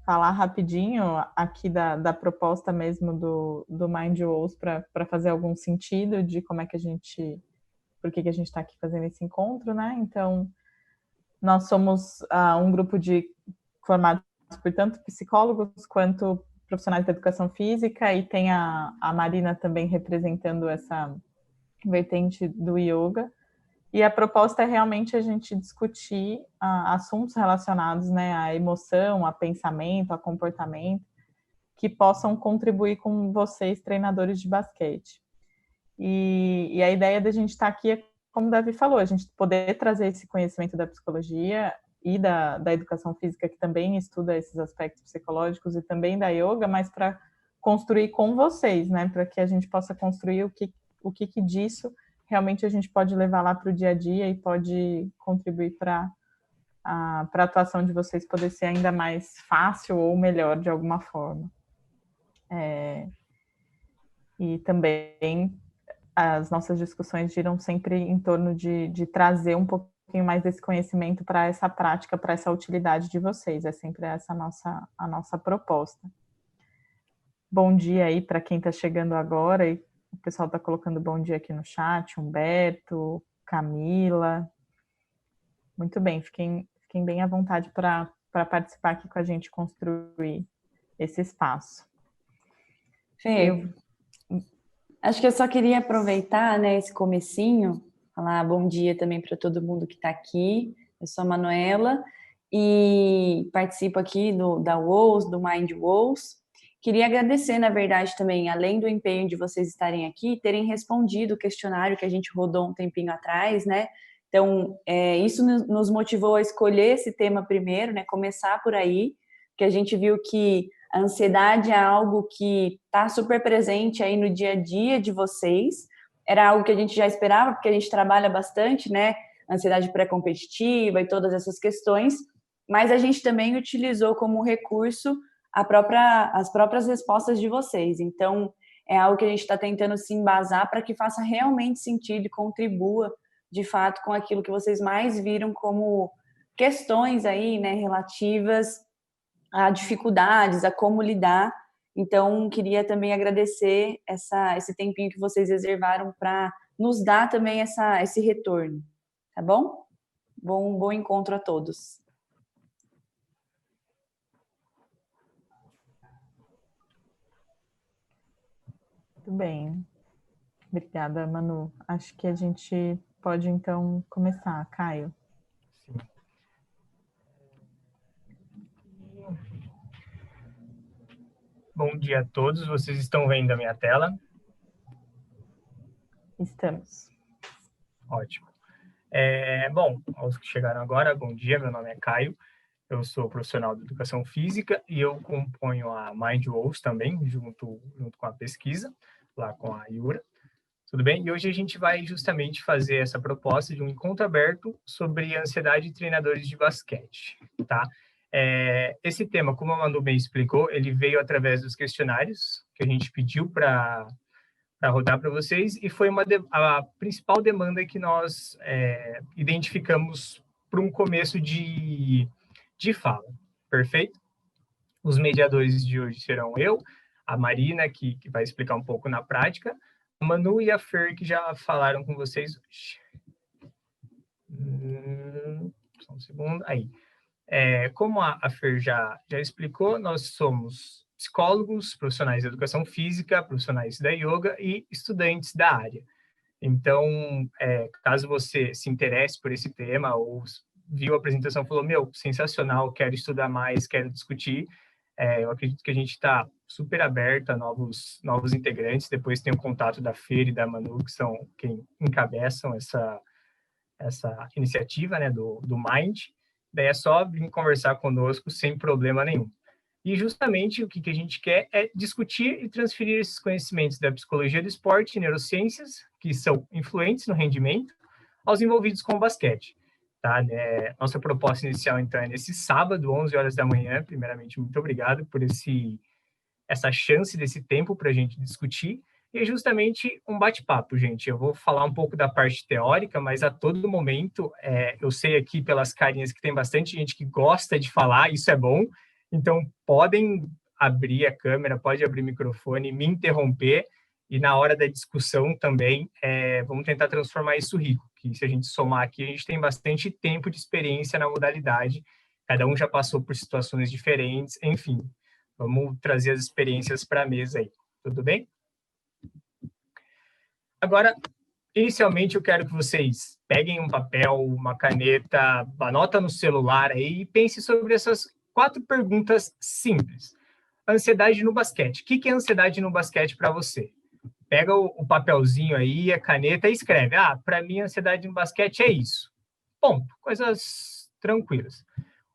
falar rapidinho aqui da proposta mesmo do Mind Walls para fazer algum sentido de como é que a gente, por que a gente está aqui fazendo esse encontro, né? Então, nós somos um grupo formados por tanto psicólogos quanto profissionais da educação física, e tem a Marina também representando essa vertente do yoga. E a proposta é realmente a gente discutir assuntos relacionados, né, à emoção, a pensamento, a comportamento, que possam contribuir com vocês, treinadores de basquete. E a ideia da gente estar aqui é, como o Davi falou, a gente poder trazer esse conhecimento da psicologia e da educação física, que também estuda esses aspectos psicológicos, e também da yoga, mas para construir com vocês, né, para que a gente possa construir o que disso realmente a gente pode levar lá para o dia a dia e pode contribuir para a atuação de vocês poder ser ainda mais fácil ou melhor de alguma forma. E também as nossas discussões giram sempre em torno de trazer um pouquinho mais desse conhecimento para essa prática, para essa utilidade de vocês. É sempre essa a nossa proposta. Bom dia aí para quem está chegando agora, e o pessoal está colocando bom dia aqui no chat, Humberto, Camila. Muito bem, fiquem bem à vontade para participar aqui com a gente, construir esse espaço. Fê, acho que eu só queria aproveitar, né, esse comecinho, falar bom dia também para todo mundo que está aqui. Eu sou a Manuela e participo aqui da WOS, do Mind Walls. Queria agradecer, na verdade, também, além do empenho de vocês estarem aqui, terem respondido o questionário que a gente rodou um tempinho atrás, né? Então, isso nos motivou a escolher esse tema primeiro, né? Começar por aí, que a gente viu que a ansiedade é algo que está super presente aí no dia a dia de vocês. Era algo que a gente já esperava, porque a gente trabalha bastante, né? Ansiedade pré-competitiva e todas essas questões, mas a gente também utilizou como recurso as próprias respostas de vocês. Então, é algo que a gente está tentando se embasar para que faça realmente sentido e contribua, de fato, com aquilo que vocês mais viram como questões aí, né, relativas a dificuldades, a como lidar. Então, queria também agradecer esse tempinho que vocês reservaram para nos dar também esse retorno, tá bom? Bom encontro a todos. Muito bem. Obrigada, Manu. Acho que a gente pode, então, começar. Caio. Sim. Bom dia a todos. Vocês estão vendo a minha tela? Estamos. Ótimo. Bom, aos que chegaram agora, bom dia. Meu nome é Caio. Eu sou profissional de educação física e eu componho a Mind Walls também, junto com a pesquisa, lá com a Yura. Tudo bem? E hoje a gente vai justamente fazer essa proposta de um encontro aberto sobre ansiedade de treinadores de basquete, tá? Esse tema, como a Manu bem explicou, ele veio através dos questionários que a gente pediu para rodar para vocês, e foi a principal demanda que nós identificamos para um começo de fala, perfeito? Os mediadores de hoje serão eu, a Marina, que vai explicar um pouco na prática, a Manu e a Fer, que já falaram com vocês hoje. Só um segundo. Aí. Como a Fer já explicou, nós somos psicólogos, profissionais de educação física, profissionais da yoga e estudantes da área. Então, caso você se interesse por esse tema ou viu a apresentação e falou, sensacional, quero estudar mais, quero discutir, eu acredito que a gente está super aberto a novos integrantes. Depois tem o contato da Fer e da Manu, que são quem encabeçam essa iniciativa, né, do Mind. Daí é só vir conversar conosco sem problema nenhum. E justamente o que a gente quer é discutir e transferir esses conhecimentos da psicologia do esporte e neurociências, que são influentes no rendimento, aos envolvidos com o basquete. Tá? Nossa proposta inicial, então, é nesse sábado, 11 horas da manhã. Primeiramente, muito obrigado por essa chance desse tempo para a gente discutir. E é justamente um bate-papo, gente. Eu vou falar um pouco da parte teórica, mas a todo momento, eu sei aqui pelas carinhas que tem bastante gente que gosta de falar, isso é bom. Então, podem abrir a câmera, pode abrir o microfone, me interromper, e na hora da discussão também, vamos tentar transformar isso rico, que se a gente somar aqui, a gente tem bastante tempo de experiência na modalidade, cada um já passou por situações diferentes, enfim, vamos trazer as experiências para a mesa aí, tudo bem? Agora, inicialmente, eu quero que vocês peguem um papel, uma caneta, anota no celular aí e pense sobre essas 4 perguntas simples. Ansiedade no basquete. O que é ansiedade no basquete para você? Pega o papelzinho aí, a caneta e escreve. Para mim, ansiedade no basquete é isso. Ponto. Coisas tranquilas.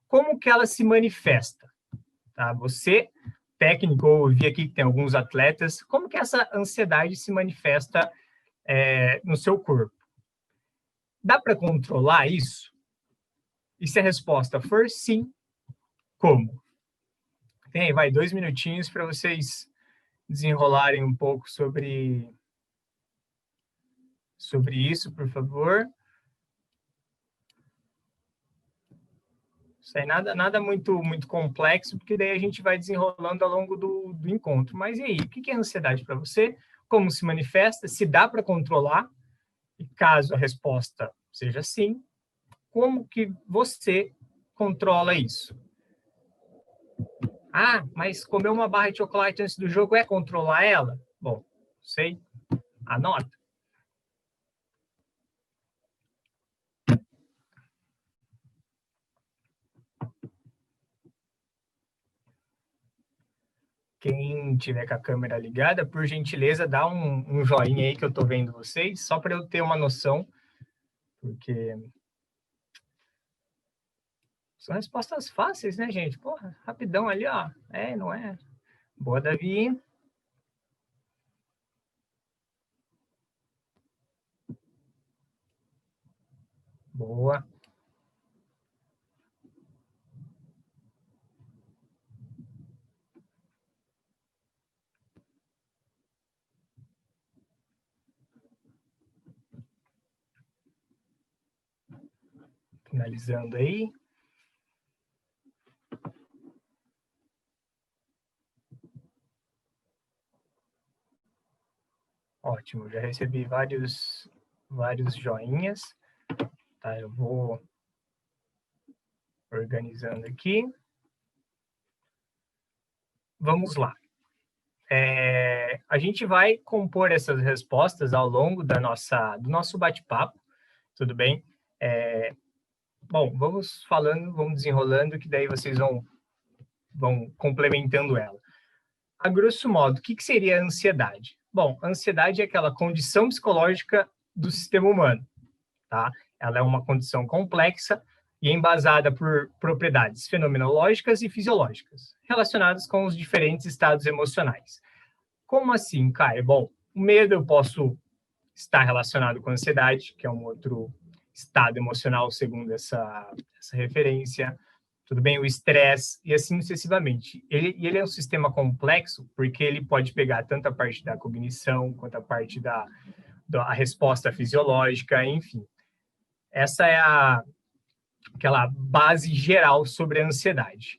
Como que ela se manifesta? Tá? Você, técnico, eu vi aqui que tem alguns atletas, como que essa ansiedade se manifesta no seu corpo? Dá para controlar isso? E se a resposta for sim, como? Vai 2 minutinhos para vocês desenrolarem um pouco sobre isso, por favor. Isso aí nada muito complexo, porque daí a gente vai desenrolando ao longo do encontro. Mas e aí, o que é ansiedade para você? Como se manifesta? Se dá para controlar? E caso a resposta seja sim, como que você controla isso? Mas comer uma barra de chocolate antes do jogo é controlar ela? Bom, sei. Anota. Quem tiver com a câmera ligada, por gentileza, dá um joinha aí que eu estou vendo vocês, só para eu ter uma noção, porque são respostas fáceis, né, gente? Porra, rapidão ali, ó. Não é? Boa, Davi. Boa. Finalizando aí. Ótimo, já recebi vários joinhas. Tá, eu vou organizando aqui. Vamos lá. A gente vai compor essas respostas ao longo do nosso bate-papo, tudo bem? Bom, vamos falando, vamos desenrolando, que daí vocês vão complementando ela. A grosso modo, o que seria a ansiedade? Bom, a ansiedade é aquela condição psicológica do sistema humano, tá? Ela é uma condição complexa e embasada por propriedades fenomenológicas e fisiológicas, relacionadas com os diferentes estados emocionais. Como assim, Caio? Bom, o medo eu posso estar relacionado com a ansiedade, que é um outro estado emocional, segundo essa referência. Tudo bem? O estresse, e assim sucessivamente. Ele é um sistema complexo, porque ele pode pegar tanto a parte da cognição, quanto a parte da resposta fisiológica, enfim. Essa é aquela base geral sobre a ansiedade.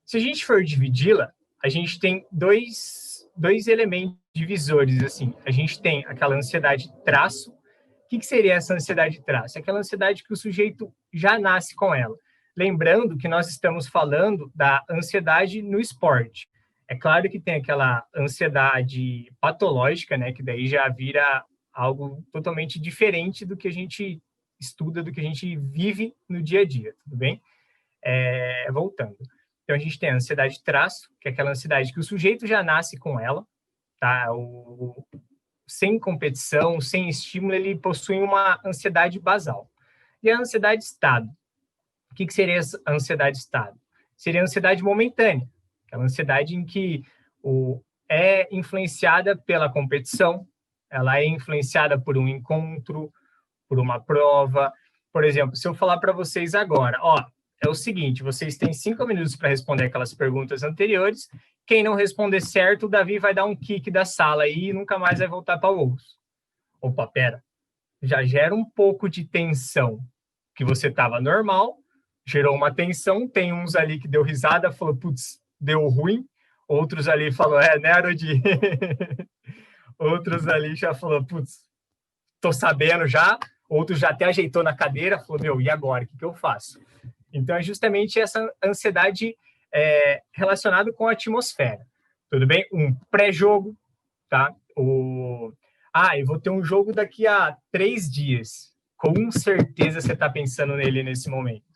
Se a gente for dividi-la, a gente tem dois elementos divisores, assim. A gente tem aquela ansiedade traço. O que seria essa ansiedade traço? É aquela ansiedade que o sujeito já nasce com ela. Lembrando que nós estamos falando da ansiedade no esporte. É claro que tem aquela ansiedade patológica, né, que daí já vira algo totalmente diferente do que a gente estuda, do que a gente vive no dia a dia, tudo bem? Voltando. Então, a gente tem a ansiedade traço, que é aquela ansiedade que o sujeito já nasce com ela, tá? Sem competição, sem estímulo, ele possui uma ansiedade basal. E a ansiedade estado. O que seria a ansiedade estado? Seria a ansiedade momentânea, aquela ansiedade em que é influenciada pela competição, ela é influenciada por um encontro, por uma prova. Por exemplo, se eu falar para vocês agora, é o seguinte, vocês têm 5 minutos para responder aquelas perguntas anteriores. Quem não responder certo, o Davi vai dar um kick da sala aí e nunca mais vai voltar para o osso. Opa, pera. Já gera um pouco de tensão que você estava normal, gerou uma tensão, tem uns ali que deu risada, falou, putz, deu ruim, outros ali falou, né, Arodi? Outros ali já falou, putz, tô sabendo já, outros já até ajeitou na cadeira, falou, meu, e agora, o que eu faço? Então, é justamente essa ansiedade relacionada com a atmosfera, tudo bem? Um pré-jogo, tá? Eu vou ter um jogo daqui a 3 dias. Com certeza você está pensando nele nesse momento.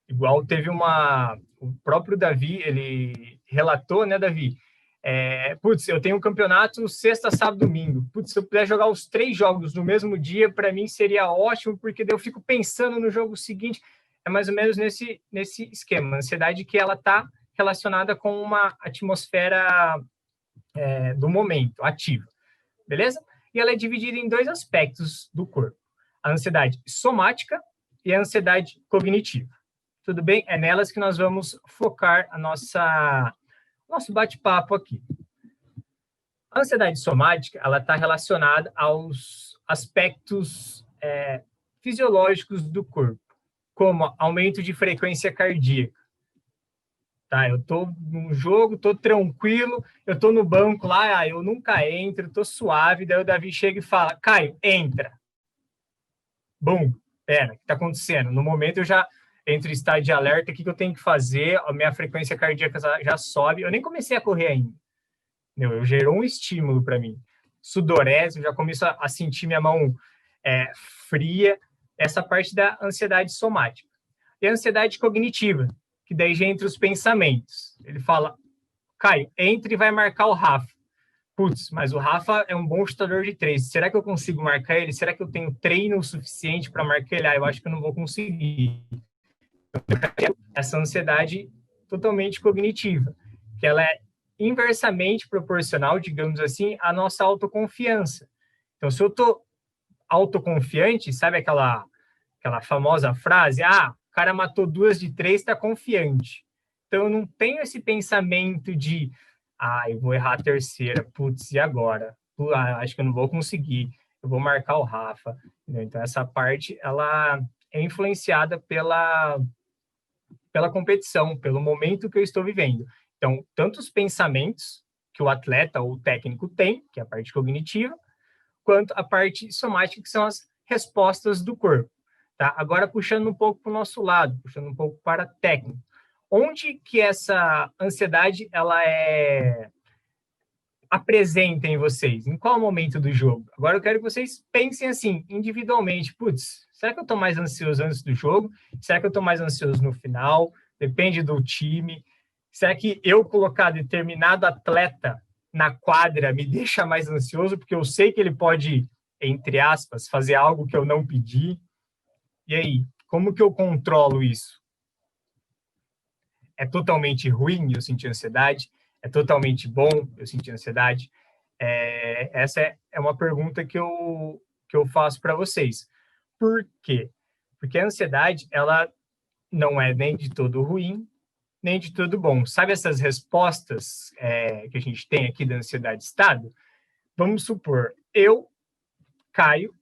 Igual teve o próprio Davi, ele relatou, né, Davi? Putz, eu tenho um campeonato sexta, sábado, domingo. Putz, se eu puder jogar os 3 jogos no mesmo dia, para mim seria ótimo, porque daí eu fico pensando no jogo seguinte. É mais ou menos nesse esquema. A ansiedade que ela está relacionada com uma atmosfera do momento, ativa. Beleza? E ela é dividida em 2 aspectos do corpo. A ansiedade somática e a ansiedade cognitiva. Tudo bem? É nelas que nós vamos focar nosso bate-papo aqui. A ansiedade somática, ela está relacionada aos aspectos fisiológicos do corpo, como aumento de frequência cardíaca. Tá, eu tô num jogo, tô tranquilo, eu tô no banco lá, eu nunca entro, tô suave, daí o Davi chega e fala, Caio, entra. Bum, pera, o que tá acontecendo? No momento eu já entro em estado de alerta, o que eu tenho que fazer? A minha frequência cardíaca já sobe, eu nem comecei a correr ainda. Eu gerou um estímulo para mim. Sudorese, eu já começo a sentir minha mão fria, essa parte da ansiedade somática. E a ansiedade cognitiva, que daí já entra os pensamentos. Ele fala, Caio, entre e vai marcar o Rafa. Putz, mas o Rafa é um bom chutador de 3. Será que eu consigo marcar ele? Será que eu tenho treino suficiente para marcar ele? Eu acho que eu não vou conseguir. Essa ansiedade totalmente cognitiva, que ela é inversamente proporcional, digamos assim, à nossa autoconfiança. Então, se eu estou autoconfiante, sabe aquela famosa frase, o cara matou 2 de 3, está confiante. Então, eu não tenho esse pensamento de, eu vou errar a terceira, putz, e agora? Acho que eu não vou conseguir, eu vou marcar o Rafa. Então, essa parte, ela é influenciada pela competição, pelo momento que eu estou vivendo. Então, tanto os pensamentos que o atleta ou o técnico tem, que é a parte cognitiva, quanto a parte somática, que são as respostas do corpo. Tá? Agora, puxando um pouco para o nosso lado, puxando um pouco para técnico. Onde que essa ansiedade ela apresenta em vocês? Em qual momento do jogo? Agora eu quero que vocês pensem assim, individualmente. Putz, será que eu estou mais ansioso antes do jogo? Será que eu estou mais ansioso no final? Depende do time. Será que eu colocar determinado atleta na quadra me deixa mais ansioso? Porque eu sei que ele pode, entre aspas, fazer algo que eu não pedi. E aí, como que eu controlo isso? É totalmente ruim eu sentir ansiedade? É totalmente bom eu sentir ansiedade? Essa é uma pergunta que eu faço para vocês. Por quê? Porque a ansiedade, ela não é nem de todo ruim, nem de todo bom. Sabe essas respostas que a gente tem aqui da ansiedade-estado? Vamos supor, eu, Caio,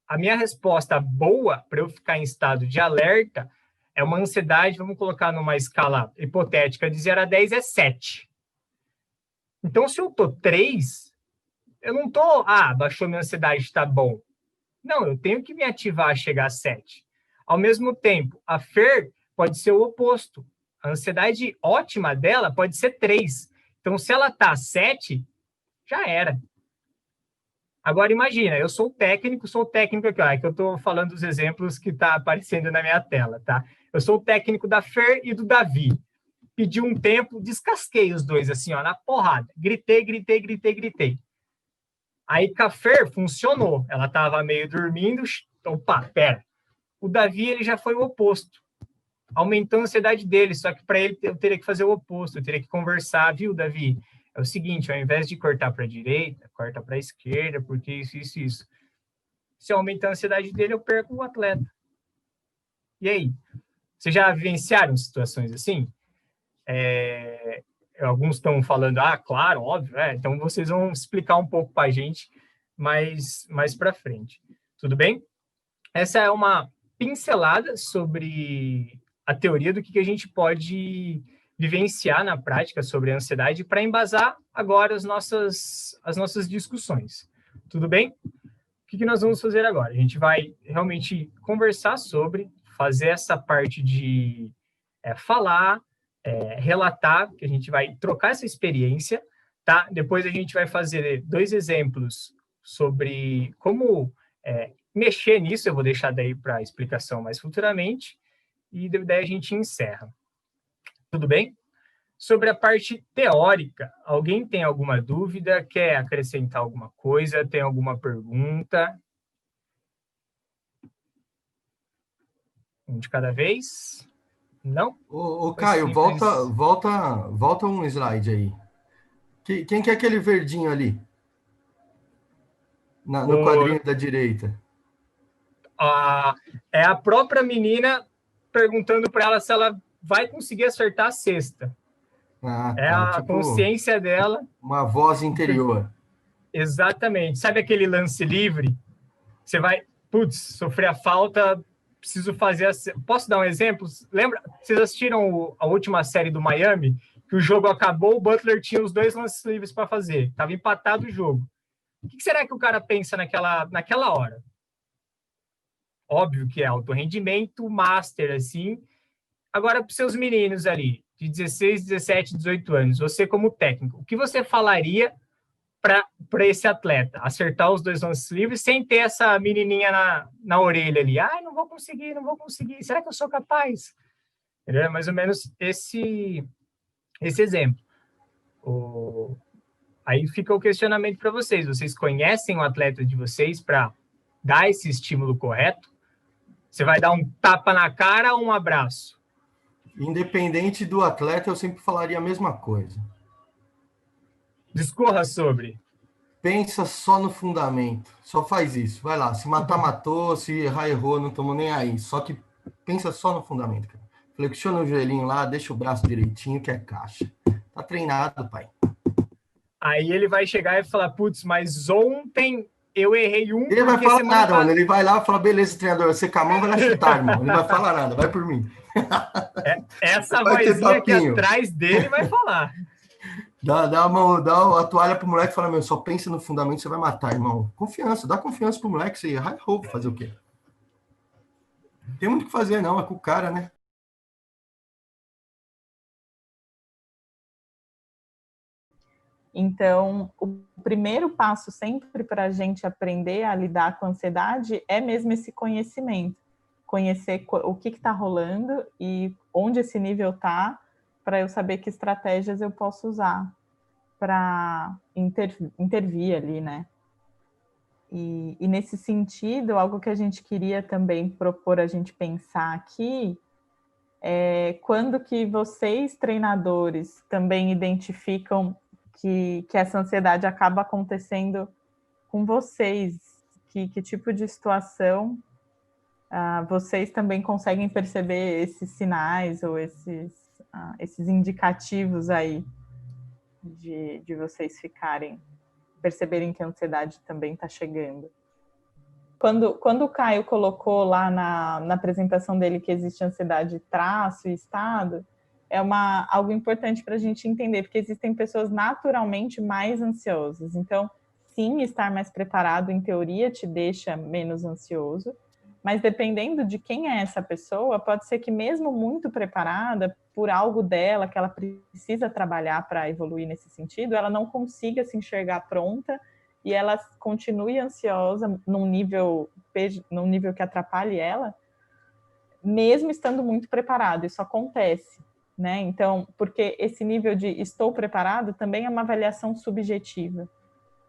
a minha resposta boa para eu ficar em estado de alerta é uma ansiedade, vamos colocar numa escala hipotética, de 0 a 10 é 7. Então, se eu estou 3, eu não estou, baixou minha ansiedade, está bom. Não, eu tenho que me ativar a chegar a 7. Ao mesmo tempo, a Fer pode ser o oposto. A ansiedade ótima dela pode ser 3. Então, se ela está 7, já era. Agora, imagina, eu sou o técnico aqui, é que eu estou falando dos exemplos que está aparecendo na minha tela, tá? Eu sou o técnico da Fer e do Davi. Pedi um tempo, descasquei os dois, assim, na porrada. Gritei. Aí, com a Fer, funcionou. Ela estava meio dormindo. Opa, pera. O Davi, ele já foi o oposto. Aumentou a ansiedade dele, só que para ele eu teria que fazer o oposto, eu teria que conversar, viu, Davi? É o seguinte, ao invés de cortar para a direita, corta para a esquerda, porque isso. Se eu aumentar a ansiedade dele, eu perco o atleta. E aí? Vocês já vivenciaram situações assim? Alguns estão falando, claro, óbvio, então vocês vão explicar um pouco para a gente mais para frente. Tudo bem? Essa é uma pincelada sobre a teoria do que a gente pode vivenciar na prática sobre a ansiedade para embasar agora as nossas discussões. Tudo bem? O que nós vamos fazer agora? A gente vai realmente conversar sobre, fazer essa parte de falar, relatar, que a gente vai trocar essa experiência, tá? Depois a gente vai fazer 2 exemplos sobre como mexer nisso, eu vou deixar daí para explicação mais futuramente, e daí a gente encerra. Tudo bem? Sobre a parte teórica, alguém tem alguma dúvida? Quer acrescentar alguma coisa? Tem alguma pergunta? Um de cada vez? Não? Ô Caio, volta um slide aí. Quem que é aquele verdinho ali? No quadrinho da direita. É a própria menina perguntando para ela se ela vai conseguir acertar a cesta. A tipo, consciência dela. Uma voz interior. Exatamente. Sabe aquele lance livre? Você vai, sofrer a falta, preciso fazer... Posso dar um exemplo? Lembra? Vocês assistiram a última série do Miami? Que o jogo acabou, o Butler tinha os 2 lances livres para fazer. Estava empatado o jogo. O que será que o cara pensa naquela hora? Óbvio que é alto rendimento, master, assim. Agora, para os seus meninos ali, de 16, 17, 18 anos, você como técnico, o que você falaria para esse atleta? Acertar os 2 lances livres sem ter essa menininha na orelha ali. Não vou conseguir. Será que eu sou capaz? É mais ou menos esse exemplo. Aí fica o questionamento para vocês. Vocês conhecem o atleta de vocês para dar esse estímulo correto? Você vai dar um tapa na cara ou um abraço? Independente do atleta, eu sempre falaria a mesma coisa. Discorra sobre. Pensa só no fundamento. Só faz isso. Vai lá. Se matar, matou. Se errar, errou. Não estamos nem aí. Só que pensa só no fundamento, cara. Flexiona o joelhinho lá, deixa o braço direitinho, que é caixa. Tá treinado, pai. Aí ele vai chegar e falar, mas ontem eu errei um... Ele vai falar nada, mano. Ele vai lá e fala, beleza, treinador, você com a mão vai lá chutar, irmão. Ele vai falar nada, vai por mim. Essa vozinha aqui atrás dele vai falar. Dá a toalha pro moleque e fala, só pensa no fundamento, você vai matar, irmão. Confiança, dá confiança pro moleque, você errar, errou, fazer o quê? Não tem muito o que fazer, não, é com o cara, né? Então, o primeiro passo sempre para a gente aprender a lidar com a ansiedade é mesmo esse conhecimento. Conhecer o que está rolando e onde esse nível está, para eu saber que estratégias eu posso usar para intervir ali, né? E nesse sentido, algo que a gente queria também propor a gente pensar aqui é quando que vocês, treinadores, também identificam que essa ansiedade acaba acontecendo com vocês, que tipo de situação vocês também conseguem perceber esses sinais ou esses indicativos aí de vocês perceberem que a ansiedade também está chegando. Quando o Caio colocou lá na apresentação dele que existe ansiedade traço e estado, é algo importante para a gente entender, porque existem pessoas naturalmente mais ansiosas. Então, sim, estar mais preparado, em teoria, te deixa menos ansioso, mas dependendo de quem é essa pessoa, pode ser que mesmo muito preparada, por algo dela que ela precisa trabalhar para evoluir nesse sentido, ela não consiga se enxergar pronta e ela continue ansiosa num nível que atrapalhe ela, mesmo estando muito preparado. Isso acontece, né? Então, porque esse nível de estou preparado também é uma avaliação subjetiva,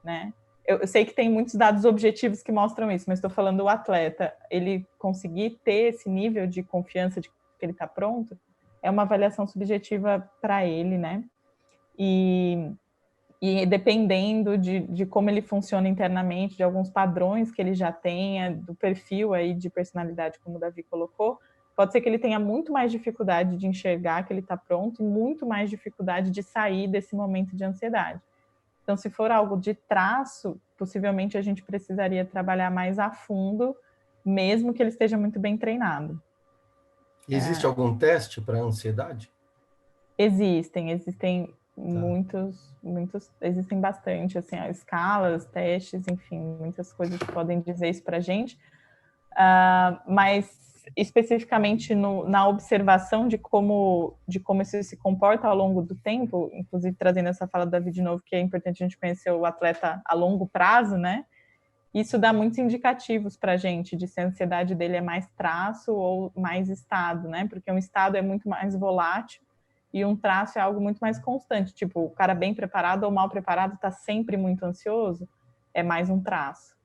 né? Eu sei que tem muitos dados objetivos que mostram isso, mas estou falando do atleta, ele conseguir ter esse nível de confiança de que ele está pronto, é uma avaliação subjetiva para ele, né? E dependendo de como ele funciona internamente, de alguns padrões que ele já tenha, do perfil aí de personalidade, como o Davi colocou, pode ser que ele tenha muito mais dificuldade de enxergar que ele está pronto e muito mais dificuldade de sair desse momento de ansiedade. Então, se for algo de traço, possivelmente a gente precisaria trabalhar mais a fundo mesmo que ele esteja muito bem treinado. Existe algum teste para ansiedade? Existem muitos, existem bastante, assim, escalas, testes, enfim, muitas coisas que podem dizer isso para a gente, mas especificamente na observação de como isso se comporta ao longo do tempo, inclusive trazendo essa fala do Davi de novo, que é importante a gente conhecer o atleta a longo prazo, né? Isso dá muitos indicativos para a gente de se a ansiedade dele é mais traço ou mais estado, né? Porque um estado é muito mais volátil e um traço é algo muito mais constante. Tipo, o cara bem preparado ou mal preparado está sempre muito ansioso, é mais um traço,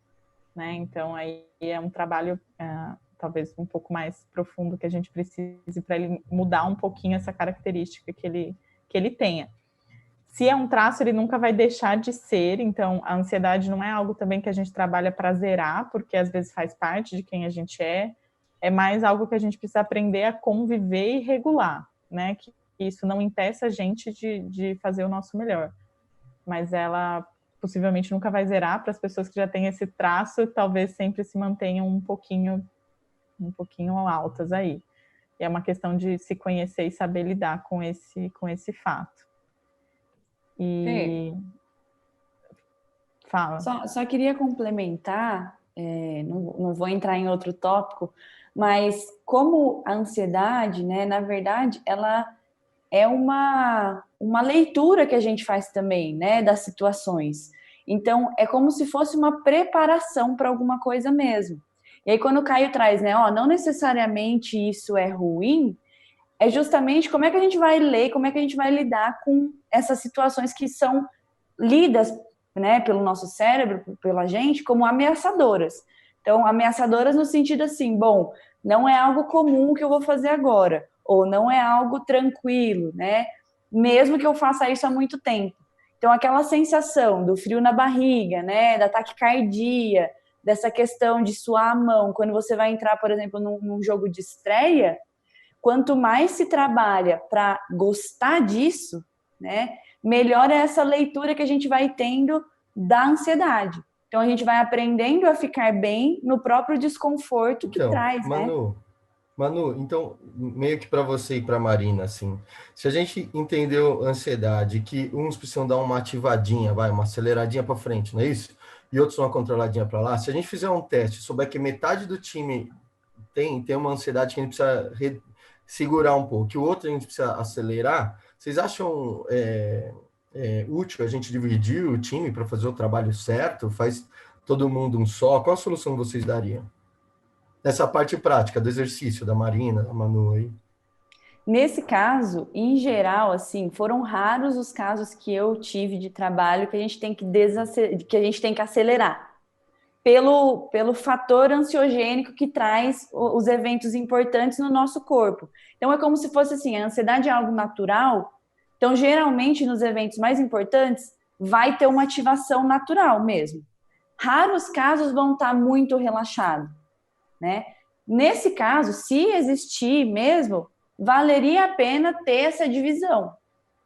né? Então, aí é um trabalho talvez um pouco mais profundo que a gente precise para ele mudar um pouquinho essa característica que ele tenha. Se é um traço, ele nunca vai deixar de ser, então a ansiedade não é algo também que a gente trabalha para zerar, porque às vezes faz parte de quem a gente é mais algo que a gente precisa aprender a conviver e regular, né? Que isso não impeça a gente de fazer o nosso melhor. Mas ela possivelmente nunca vai zerar. Para as pessoas que já têm esse traço, talvez sempre se mantenham um pouquinho altas aí. E é uma questão de se conhecer e saber lidar com esse fato. E fala. Só queria complementar, não vou entrar em outro tópico, mas como a ansiedade, né, na verdade, ela é uma leitura que a gente faz também, né, das situações. Então, é como se fosse uma preparação para alguma coisa mesmo. E aí, quando o Caio traz, né, não necessariamente isso é ruim, é justamente como é que a gente vai ler, como é que a gente vai lidar com essas situações que são lidas, né, pelo nosso cérebro, pela gente, como ameaçadoras. Então, ameaçadoras no sentido assim, bom, não é algo comum que eu vou fazer agora, ou não é algo tranquilo, né? Mesmo que eu faça isso há muito tempo. Então, aquela sensação do frio na barriga, né, da taquicardia, dessa questão de suar a mão, quando você vai entrar, por exemplo, num jogo de estreia, quanto mais se trabalha para gostar disso, né, melhor é essa leitura que a gente vai tendo da ansiedade. Então, a gente vai aprendendo a ficar bem no próprio desconforto que traz, Manu, né? Manu, então, meio que para você e para a Marina, assim, se a gente entendeu ansiedade, que uns precisam dar uma ativadinha, uma aceleradinha para frente, não é isso? E outros uma controladinha para lá. Se a gente fizer um teste, souber que metade do time tem uma ansiedade que a gente precisa segurar um pouco, que o outro a gente precisa acelerar, vocês acham útil a gente dividir o time para fazer o trabalho certo? Faz todo mundo um só? Qual a solução vocês dariam? Nessa parte prática do exercício da Marina, da Manu aí. Nesse caso, em geral, assim, foram raros os casos que eu tive de trabalho que a gente tem que acelerar pelo fator ansiogênico que traz os eventos importantes no nosso corpo. Então, é como se fosse assim, a ansiedade é algo natural. Então, geralmente, nos eventos mais importantes, vai ter uma ativação natural mesmo. Raros casos vão estar muito relaxados, né? Nesse caso, se existir mesmo, valeria a pena ter essa divisão.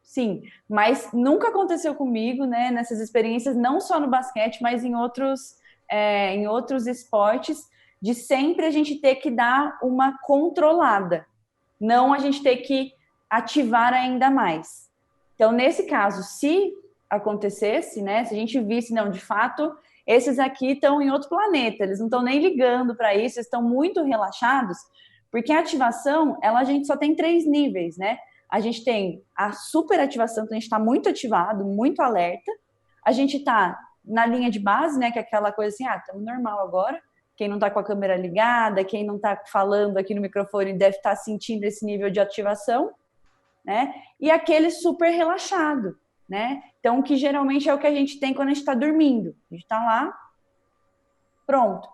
Sim, mas nunca aconteceu comigo, né, nessas experiências, não só no basquete, mas em outros esportes, de sempre a gente ter que dar uma controlada, não a gente ter que ativar ainda mais. Então, nesse caso, se acontecesse, né, se a gente visse, não, de fato, esses aqui estão em outro planeta, eles não estão nem ligando para isso, eles estão muito relaxados, porque a ativação, a gente só tem 3 níveis, né? A gente tem a superativação, então a gente está muito ativado, muito alerta, a gente está na linha de base, né, que é aquela coisa assim, estamos normal agora, quem não está com a câmera ligada, quem não está falando aqui no microfone deve estar sentindo esse nível de ativação, né? E aquele super relaxado, né? Então, que geralmente é o que a gente tem quando a gente está dormindo. A gente está lá, pronto.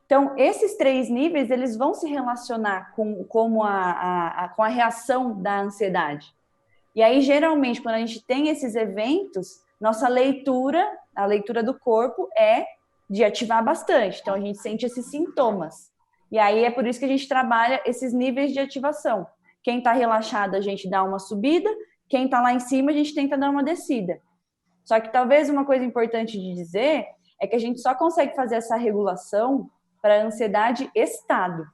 Então, esses 3 níveis, eles vão se relacionar com a reação da ansiedade. E aí, geralmente, quando a gente tem esses eventos, nossa leitura, a leitura do corpo é de ativar bastante. Então, a gente sente esses sintomas. E aí, é por isso que a gente trabalha esses níveis de ativação. Quem está relaxado, a gente dá uma subida. Quem está lá em cima, a gente tenta dar uma descida. Só que talvez uma coisa importante de dizer é que a gente só consegue fazer essa regulação para a ansiedade estado,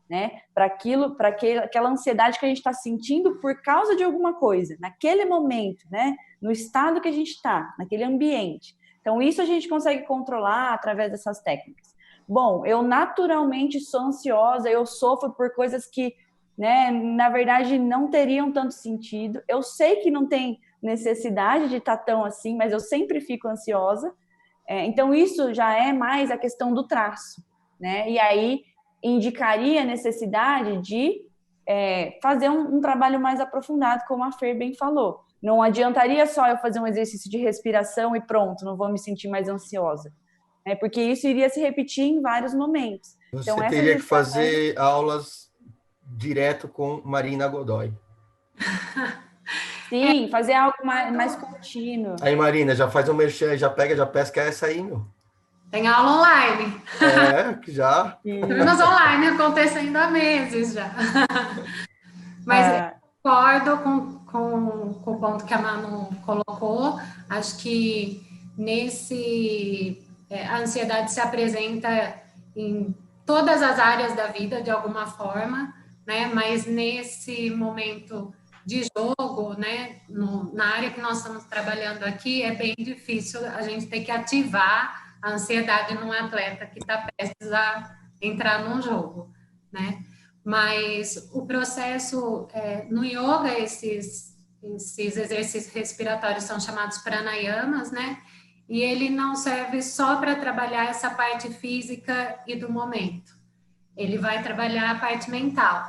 né? Para aquela ansiedade que a gente está sentindo por causa de alguma coisa, naquele momento, né? No estado que a gente está, naquele ambiente. Então, isso a gente consegue controlar através dessas técnicas. Bom, eu naturalmente sou ansiosa, eu sofro por coisas que, né, na verdade, não teriam tanto sentido. Eu sei que não tem necessidade de estar tão assim, mas eu sempre fico ansiosa. Então, isso já é mais a questão do traço, né? E aí indicaria a necessidade de fazer um trabalho mais aprofundado, como a Fer bem falou. Não adiantaria só eu fazer um exercício de respiração e pronto, não vou me sentir mais ansiosa. Porque isso iria se repetir em vários momentos. Você Então, teria que fazer aulas direto com Marina Godoy. Sim, fazer algo mais contínuo. Aí, Marina, já faz um merchan, já pesca essa aí, meu. Tem aula online. Que já. Turmas online acontecendo há meses já. Mas concordo com o ponto que a Manu colocou. Acho que a ansiedade se apresenta em todas as áreas da vida, de alguma forma, né? Mas nesse momento de jogo, né? Na área que nós estamos trabalhando aqui, é bem difícil a gente ter que ativar a ansiedade num atleta que está prestes a entrar num jogo, né? Mas o processo, no yoga, esses exercícios respiratórios são chamados pranayamas, né? E ele não serve só para trabalhar essa parte física e do momento. Ele vai trabalhar a parte mental.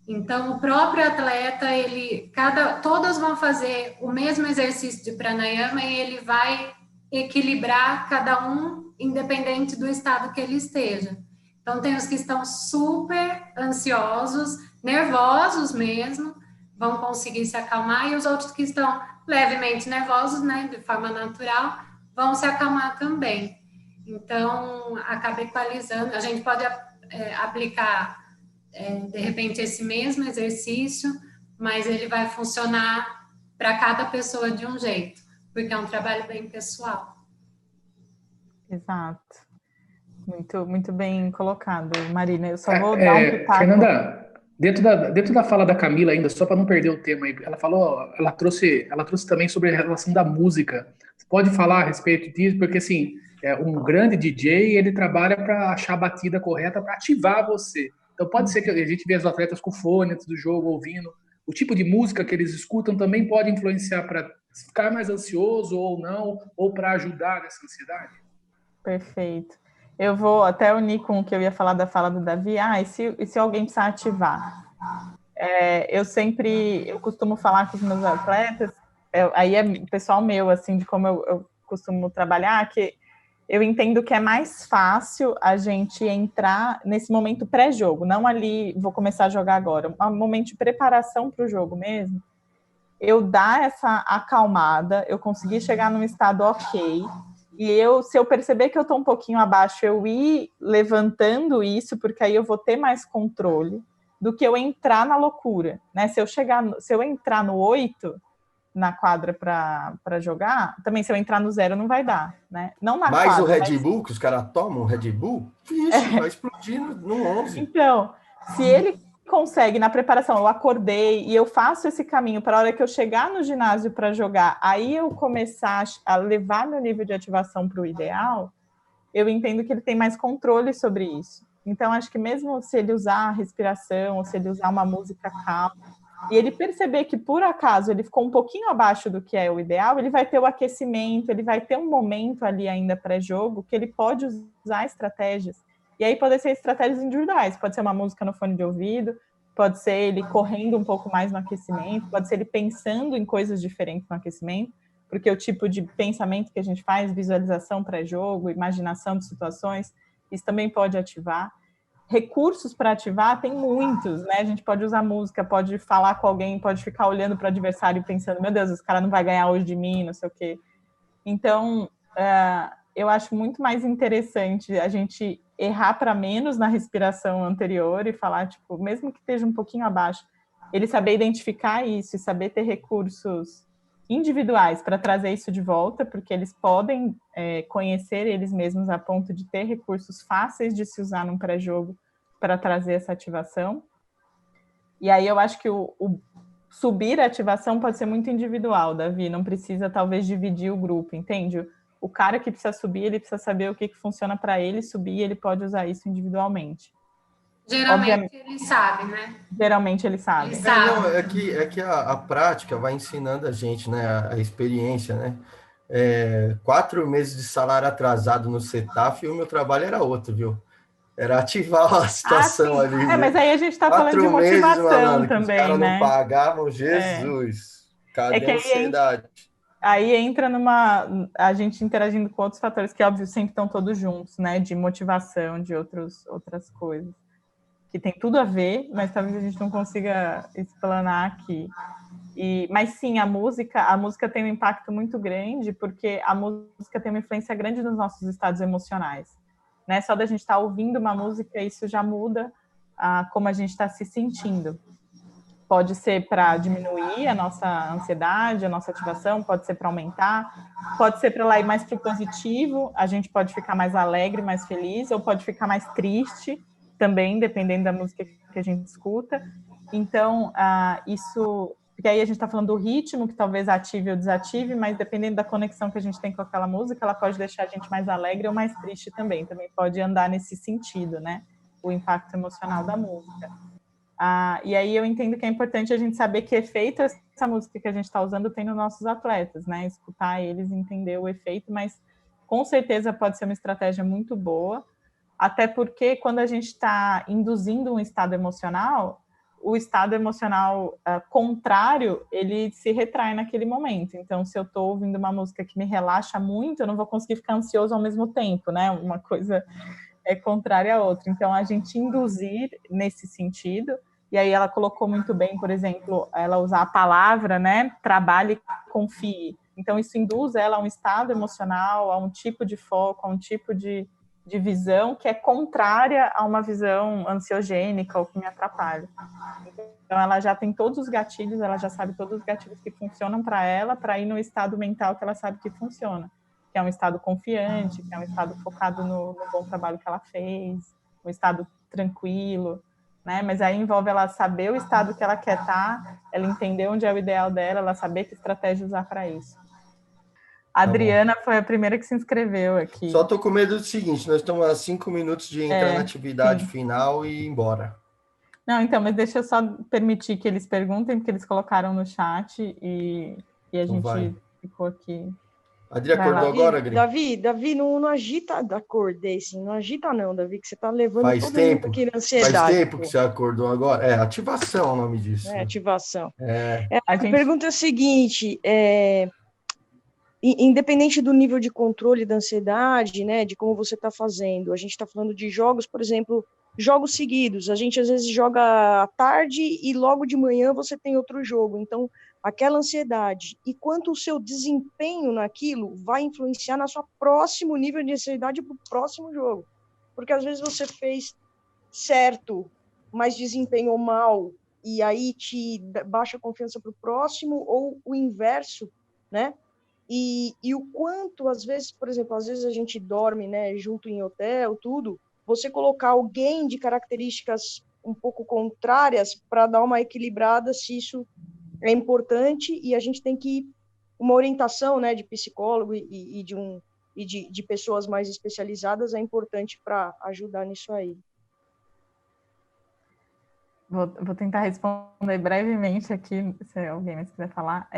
Então, o próprio atleta, todos vão fazer o mesmo exercício de pranayama e ele vai equilibrar cada um, independente do estado que ele esteja. Então, tem os que estão super ansiosos, nervosos mesmo, vão conseguir se acalmar, e os outros que estão levemente nervosos, né, de forma natural, vão se acalmar também. Então, acaba equalizando. A gente pode aplicar, de repente, esse mesmo exercício, mas ele vai funcionar para cada pessoa de um jeito, porque é um trabalho bem pessoal. Exato. Muito, muito bem colocado, Marina. Eu só vou dar um pitaco. Fernanda, dentro da fala da Camila ainda, só para não perder o tema aí, ela trouxe também sobre a relação da música. Você pode falar a respeito disso? Porque, assim, um grande DJ, ele trabalha para achar a batida correta, para ativar você. Então, pode ser que a gente vê os atletas com fone antes do jogo, ouvindo. O tipo de música que eles escutam também pode influenciar para ficar mais ansioso ou não, ou para ajudar nessa ansiedade? Perfeito. Eu vou até unir com o que eu ia falar da fala do Davi. E se alguém precisar ativar? Eu costumo falar com os meus atletas, aí é pessoal meu, assim, de como eu costumo trabalhar, que eu entendo que é mais fácil a gente entrar nesse momento pré-jogo, não ali, vou começar a jogar agora, um momento de preparação para o jogo mesmo, eu dar essa acalmada, eu conseguir chegar num estado ok, e se eu perceber que eu estou um pouquinho abaixo, eu ir levantando isso, porque aí eu vou ter mais controle, do que eu entrar na loucura, né? Se eu entrar no 8 na quadra para jogar, também se eu entrar no 0 não vai dar, né? Não na mais quadra, o Red Bull, que os caras tomam, o Red Bull, vai explodir no 11. Então, se ele consegue, na preparação, eu acordei e eu faço esse caminho para a hora que eu chegar no ginásio para jogar, aí eu começar a levar meu nível de ativação para o ideal, eu entendo que ele tem mais controle sobre isso. Então, acho que mesmo se ele usar a respiração, ou se ele usar uma música calma, e ele perceber que, por acaso, ele ficou um pouquinho abaixo do que é o ideal, ele vai ter o aquecimento, ele vai ter um momento ali ainda pré-jogo que ele pode usar estratégias. E aí pode ser estratégias individuais, pode ser uma música no fone de ouvido, pode ser ele correndo um pouco mais no aquecimento, pode ser ele pensando em coisas diferentes no aquecimento, porque o tipo de pensamento que a gente faz, visualização pré-jogo, imaginação de situações, isso também pode ativar. Recursos para ativar tem muitos, né? A gente pode usar música, pode falar com alguém, pode ficar olhando para o adversário pensando, meu Deus, esse cara não vai ganhar hoje de mim, não sei o quê. Então, eu acho muito mais interessante a gente errar para menos na respiração anterior e falar, tipo, mesmo que esteja um pouquinho abaixo, ele saber identificar isso e saber ter recursos individuais para trazer isso de volta, porque eles podem conhecer eles mesmos a ponto de ter recursos fáceis de se usar num pré-jogo para trazer essa ativação. E aí eu acho que o subir a ativação pode ser muito individual, Davi, não precisa talvez dividir o grupo, entende? O cara que precisa subir, ele precisa saber o que funciona para ele subir, ele pode usar isso individualmente. Geralmente ele sabe, né? Geralmente ele sabe. Ele sabe. Não, é que a prática vai ensinando a gente, né? A experiência, né? 4 meses de salário atrasado no Setaf e o meu trabalho era outro, viu? Era ativar a situação ali. Mas aí a gente está falando de motivação malandro, também, que os caras né? não pagavam, Jesus. Cadê que a ansiedade? Aí entra a gente interagindo com outros fatores que, óbvio, sempre estão todos juntos, né? De motivação, de outras coisas. Que tem tudo a ver, mas talvez a gente não consiga explanar aqui. Mas sim, a música tem um impacto muito grande, porque a música tem uma influência grande nos nossos estados emocionais. Né? Só da gente estar ouvindo uma música, isso já muda como a gente está se sentindo. Pode ser para diminuir a nossa ansiedade, a nossa ativação, pode ser para aumentar, pode ser para ela ir mais para o positivo, a gente pode ficar mais alegre, mais feliz, ou pode ficar mais triste, também, dependendo da música que a gente escuta. Então, isso... Porque aí a gente está falando do ritmo, que talvez ative ou desative, mas dependendo da conexão que a gente tem com aquela música, ela pode deixar a gente mais alegre ou mais triste também. Também pode andar nesse sentido, né? O impacto emocional da música. E aí eu entendo que é importante a gente saber que efeito essa música que a gente está usando tem nos nossos atletas, né? Escutar eles, entender o efeito, mas com certeza pode ser uma estratégia muito boa, até porque quando a gente está induzindo um estado emocional, o estado emocional contrário, ele se retrai naquele momento. Então, se eu estou ouvindo uma música que me relaxa muito, eu não vou conseguir ficar ansioso ao mesmo tempo, né? Uma coisa é contrária à outra. Então, a gente induzir nesse sentido, e aí ela colocou muito bem, por exemplo, ela usar a palavra, né? Trabalhe, confie. Então, isso induz ela a um estado emocional, a um tipo de foco, a um tipo de visão que é contrária a uma visão ansiogênica ou que me atrapalha. Então, ela já tem todos os gatilhos, ela já sabe todos os gatilhos que funcionam para ela, para ir no estado mental que ela sabe que funciona, que é um estado confiante, que é um estado focado no bom trabalho que ela fez, um estado tranquilo, né? Mas aí envolve ela saber o estado que ela quer estar, ela entender onde é o ideal dela, ela saber que estratégia usar para isso. A Adriana foi a primeira que se inscreveu aqui. Só tô com medo do seguinte, nós estamos a 5 minutos de entrar na atividade final e ir embora. Não, então, mas deixa eu só permitir que eles perguntem, porque eles colocaram no chat e a então gente ficou aqui. A Adri acordou agora, Adri? Davi, não agita da cor desse, não agita não, Davi, que você tá levando todo mundo aqui na ansiedade. Faz tempo que você acordou agora? Ativação é o nome disso. Ativação. A pergunta é a seguinte, independente do nível de controle da ansiedade, né, de como você está fazendo, a gente está falando de jogos, por exemplo, jogos seguidos, a gente às vezes joga à tarde e logo de manhã você tem outro jogo, então aquela ansiedade e quanto o seu desempenho naquilo vai influenciar na sua próximo nível de ansiedade para o próximo jogo, porque às vezes você fez certo, mas desempenhou mal e aí te baixa a confiança para o próximo ou o inverso, né? E o quanto, às vezes, por exemplo, às vezes a gente dorme, né, junto em hotel, tudo, você colocar alguém de características um pouco contrárias para dar uma equilibrada, se isso é importante, e a gente tem que uma orientação, né, de psicólogo e de pessoas mais especializadas é importante para ajudar nisso aí. Vou tentar responder brevemente aqui, se alguém mais quiser falar.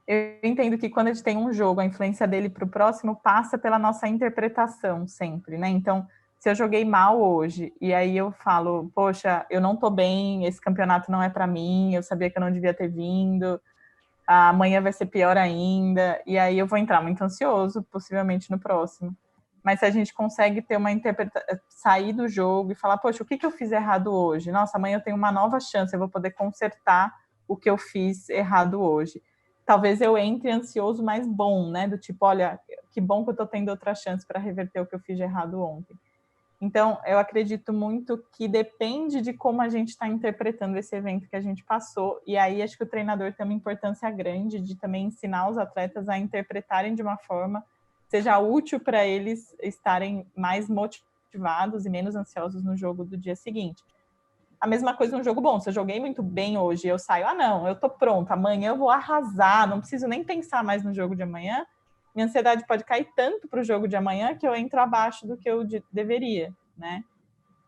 Eu entendo que quando a gente tem um jogo, a influência dele para o próximo passa pela nossa interpretação sempre, né? Então, se eu joguei mal hoje e aí eu falo, poxa, eu não tô bem, esse campeonato não é para mim, eu sabia que eu não devia ter vindo, amanhã vai ser pior ainda, e aí eu vou entrar muito ansioso, possivelmente no próximo. Mas se a gente consegue ter uma interpretação, sair do jogo e falar, poxa, o que eu fiz errado hoje? Nossa, amanhã eu tenho uma nova chance, eu vou poder consertar o que eu fiz errado hoje. Talvez eu entre ansioso, mas bom, né? Do tipo, olha, que bom que eu tô tendo outra chance para reverter o que eu fiz de errado ontem. Então, eu acredito muito que depende de como a gente está interpretando esse evento que a gente passou. E aí, acho que o treinador tem uma importância grande de também ensinar os atletas a interpretarem de uma forma que seja útil para eles estarem mais motivados e menos ansiosos no jogo do dia seguinte. A mesma coisa no jogo bom. Se eu joguei muito bem hoje, eu saio, não, eu tô pronta, amanhã eu vou arrasar, não preciso nem pensar mais no jogo de amanhã. Minha ansiedade pode cair tanto para o jogo de amanhã que eu entro abaixo do que eu deveria, né?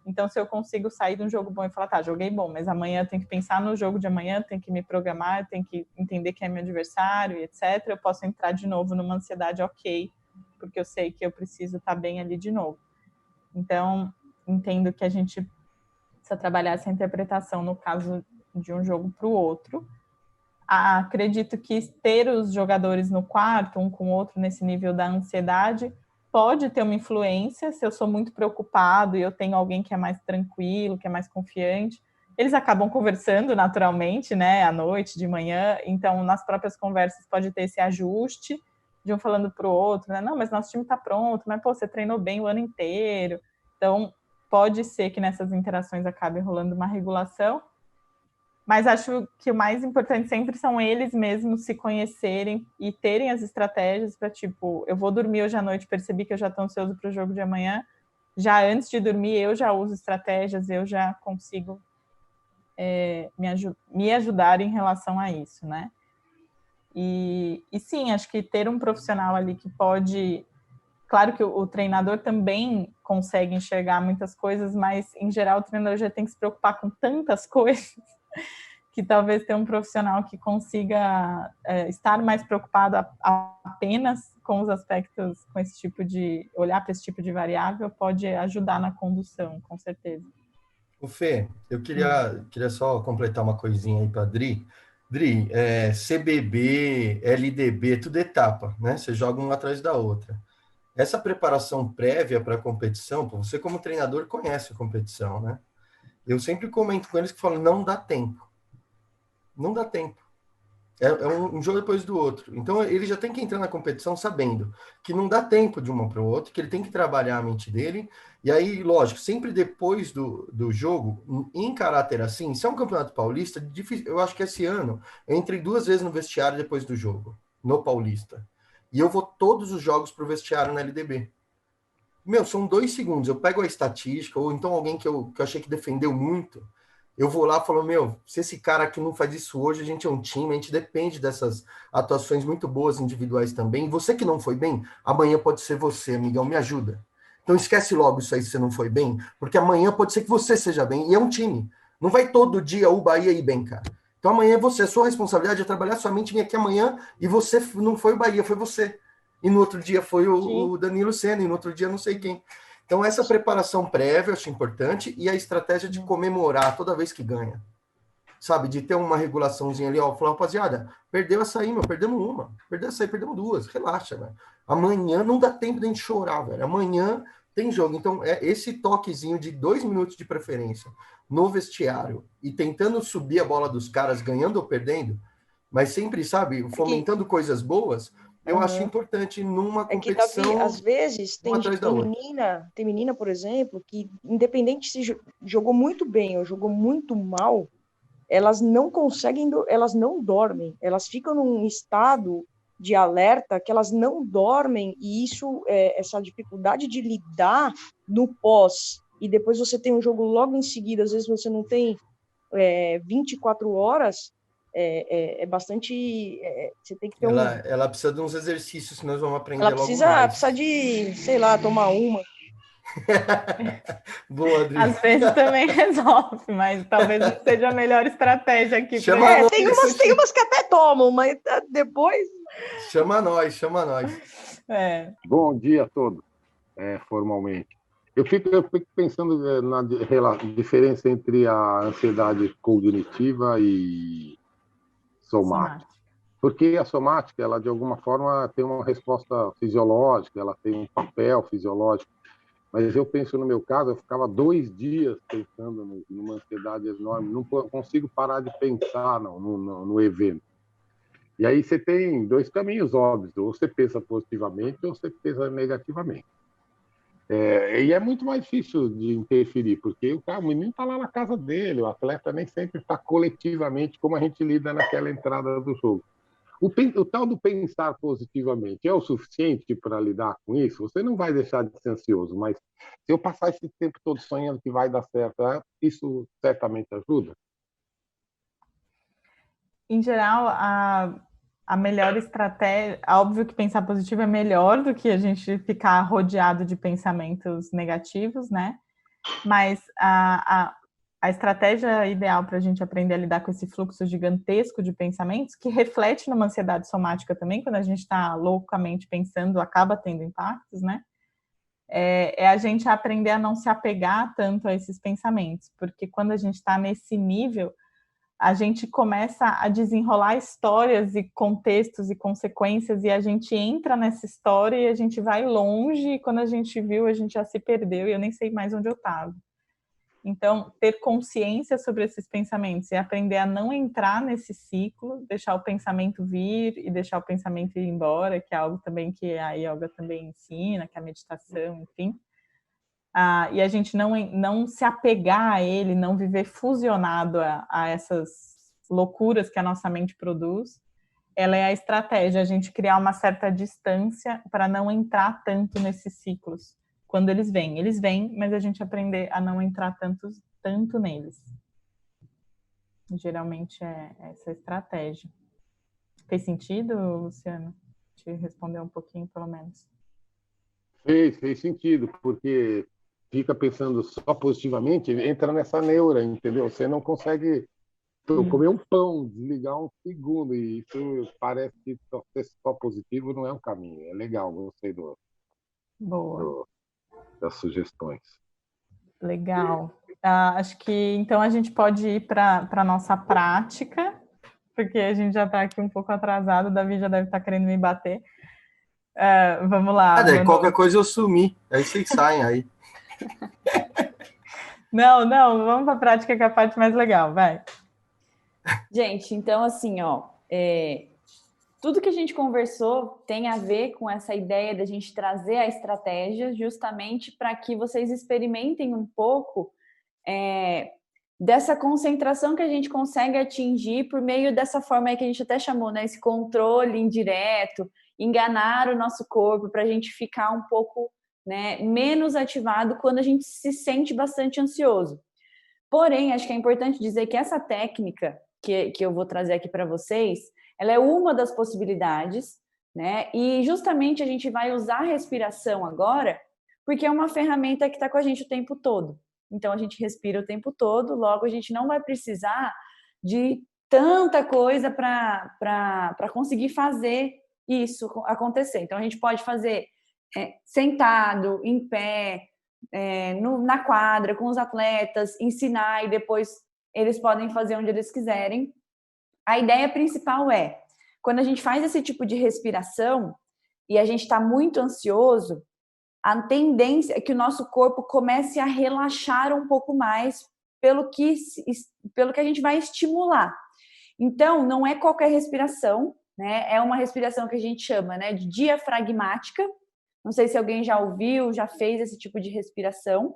Então, se eu consigo sair de um jogo bom e falar, tá, joguei bom, mas amanhã eu tenho que pensar no jogo de amanhã, tenho que me programar, tenho que entender quem é meu adversário, etc., eu posso entrar de novo numa ansiedade ok, porque eu sei que eu preciso estar bem ali de novo. Então, entendo que a gente precisa trabalhar essa interpretação no caso de um jogo para o outro. Acredito que ter os jogadores no quarto, um com o outro, nesse nível da ansiedade, pode ter uma influência. Se eu sou muito preocupado e eu tenho alguém que é mais tranquilo, que é mais confiante, eles acabam conversando naturalmente, né, à noite, de manhã. Então, nas próprias conversas pode ter esse ajuste de um falando para o outro, né? Não, mas nosso time está pronto, mas pô, você treinou bem o ano inteiro. Então, pode ser que nessas interações acabe rolando uma regulação. Mas acho que o mais importante sempre são eles mesmos se conhecerem e terem as estratégias para, tipo, eu vou dormir hoje à noite, percebi que eu já estou ansioso para o jogo de amanhã, já antes de dormir eu já uso estratégias, eu já consigo me ajudar em relação a isso, né? E sim, acho que ter um profissional ali que pode... Claro que o treinador também consegue enxergar muitas coisas, mas, em geral, o treinador já tem que se preocupar com tantas coisas que talvez ter um profissional que consiga estar mais preocupado apenas com os aspectos, com esse tipo de... olhar para esse tipo de variável pode ajudar na condução, com certeza. O Fê, eu queria só completar uma coisinha aí para a Dri. Dri, CBB, LDB, tudo etapa, né? Você joga uma atrás da outra. Essa preparação prévia para a competição, você como treinador conhece a competição, né? Eu sempre comento com eles que falam, não dá tempo. Não dá tempo. É um jogo depois do outro. Então, ele já tem que entrar na competição sabendo que não dá tempo de uma para o outro, que ele tem que trabalhar a mente dele. E aí, lógico, sempre depois do jogo, em caráter assim, se é um campeonato paulista, difícil, eu acho que esse ano eu entrei 2 vezes no vestiário depois do jogo, no Paulista. E eu vou todos os jogos para o vestiário na LDB. Meu, são 2 segundos. Eu pego a estatística, ou então alguém que eu achei que defendeu muito, eu vou lá e falo, meu, se esse cara aqui não faz isso hoje, a gente é um time, a gente depende dessas atuações muito boas individuais também. E você que não foi bem, amanhã pode ser você, amigão, me ajuda. Então esquece logo isso aí se você não foi bem, porque amanhã pode ser que você seja bem, e é um time. Não vai todo dia o Bahia ir bem, cara. Então amanhã é você, a sua responsabilidade é trabalhar sua mente, vir aqui amanhã, e você não foi o Bahia, foi você. E no outro dia foi o Danilo Senna, e no outro dia não sei quem. Então, essa preparação prévia eu acho importante e a estratégia de comemorar toda vez que ganha. Sabe? De ter uma regulaçãozinha ali, ó, falar, rapaziada, perdeu essa aí, meu, perdemos uma. Perdeu essa aí, perdemos 2. Relaxa, velho. Amanhã não dá tempo de a gente chorar, velho. Amanhã tem jogo. Então, é esse toquezinho de 2 minutos de preferência no vestiário e tentando subir a bola dos caras, ganhando ou perdendo, mas sempre, sabe, fomentando coisas boas. Eu acho importante numa competição... É que, Davi, às vezes, tem menina, por exemplo, que independente se jogou muito bem ou jogou muito mal, elas não conseguem, elas não dormem, elas ficam num estado de alerta que elas não dormem, e isso, essa dificuldade de lidar no pós, e depois você tem um jogo logo em seguida, às vezes você não tem 24 horas... É bastante... você tem que ter ela precisa de uns exercícios que nós vamos aprender ela logo mais. precisa de, sei lá, tomar uma. Boa, Adri. Às vezes também resolve, mas talvez não seja a melhor estratégia aqui. Tem umas que até tomam, mas depois... Chama nós. Bom dia a todos, formalmente. Eu fico pensando na diferença entre a ansiedade cognitiva e somática. Porque a somática, ela de alguma forma tem uma resposta fisiológica, ela tem um papel fisiológico. Mas eu penso no meu caso, eu ficava 2 dias pensando numa ansiedade enorme, não consigo parar de pensar no evento. E aí você tem 2 caminhos óbvios, ou você pensa positivamente ou você pensa negativamente. E é muito mais difícil de interferir, porque o menino está lá na casa dele, o atleta nem sempre está coletivamente como a gente lida naquela entrada do jogo. O tal do pensar positivamente é o suficiente para lidar com isso? Você não vai deixar de ser ansioso, mas se eu passar esse tempo todo sonhando que vai dar certo, isso certamente ajuda? Em geral, a melhor estratégia, óbvio que pensar positivo é melhor do que a gente ficar rodeado de pensamentos negativos, né? Mas a estratégia ideal para a gente aprender a lidar com esse fluxo gigantesco de pensamentos, que reflete numa ansiedade somática também, quando a gente está loucamente pensando, acaba tendo impactos, né? É a gente aprender a não se apegar tanto a esses pensamentos, porque quando a gente está nesse nível, a gente começa a desenrolar histórias e contextos e consequências, e a gente entra nessa história e a gente vai longe, e quando a gente viu, a gente já se perdeu e eu nem sei mais onde eu estava. Então, ter consciência sobre esses pensamentos e aprender a não entrar nesse ciclo, deixar o pensamento vir e deixar o pensamento ir embora, que é algo também que a yoga também ensina, que é a meditação, enfim. E a gente não se apegar a ele, não viver fusionado a essas loucuras que a nossa mente produz, ela é a estratégia, a gente criar uma certa distância para não entrar tanto nesses ciclos. Quando eles vêm, mas a gente aprender a não entrar tanto neles. Geralmente é essa a estratégia. Fez sentido, Luciano? Te responder um pouquinho, pelo menos. Fez sentido, porque fica pensando só positivamente, entra nessa neura, entendeu? Você não consegue comer um pão, desligar um segundo, e isso parece que ser só positivo não é um caminho. É legal, gostei das sugestões. Legal. Acho que então a gente pode ir para a nossa prática, porque a gente já está aqui um pouco atrasado, o Davi já deve estar querendo me bater. Vamos lá. Qualquer coisa eu sumi, aí vocês saem aí. Não, vamos para a prática, que é a parte mais legal, vai. Gente, então assim, tudo que a gente conversou tem a ver com essa ideia da gente trazer a estratégia justamente para que vocês experimentem um pouco dessa concentração que a gente consegue atingir por meio dessa forma aí que a gente até chamou, né? Esse controle indireto, enganar o nosso corpo para a gente ficar um pouco, né, menos ativado quando a gente se sente bastante ansioso. Porém, acho que é importante dizer que essa técnica que eu vou trazer aqui para vocês, ela é uma das possibilidades, né? E justamente a gente vai usar a respiração agora, porque é uma ferramenta que está com a gente o tempo todo. Então, a gente respira o tempo todo, logo a gente não vai precisar de tanta coisa para conseguir fazer isso acontecer. Então, a gente pode fazer sentado, em pé, na quadra, com os atletas, ensinar e depois eles podem fazer onde eles quiserem. A ideia principal quando a gente faz esse tipo de respiração e a gente está muito ansioso, a tendência é que o nosso corpo comece a relaxar um pouco mais pelo que a gente vai estimular. Então, não é qualquer respiração, né? É uma respiração que a gente chama, né, de diafragmática. Não sei se alguém já ouviu, já fez esse tipo de respiração,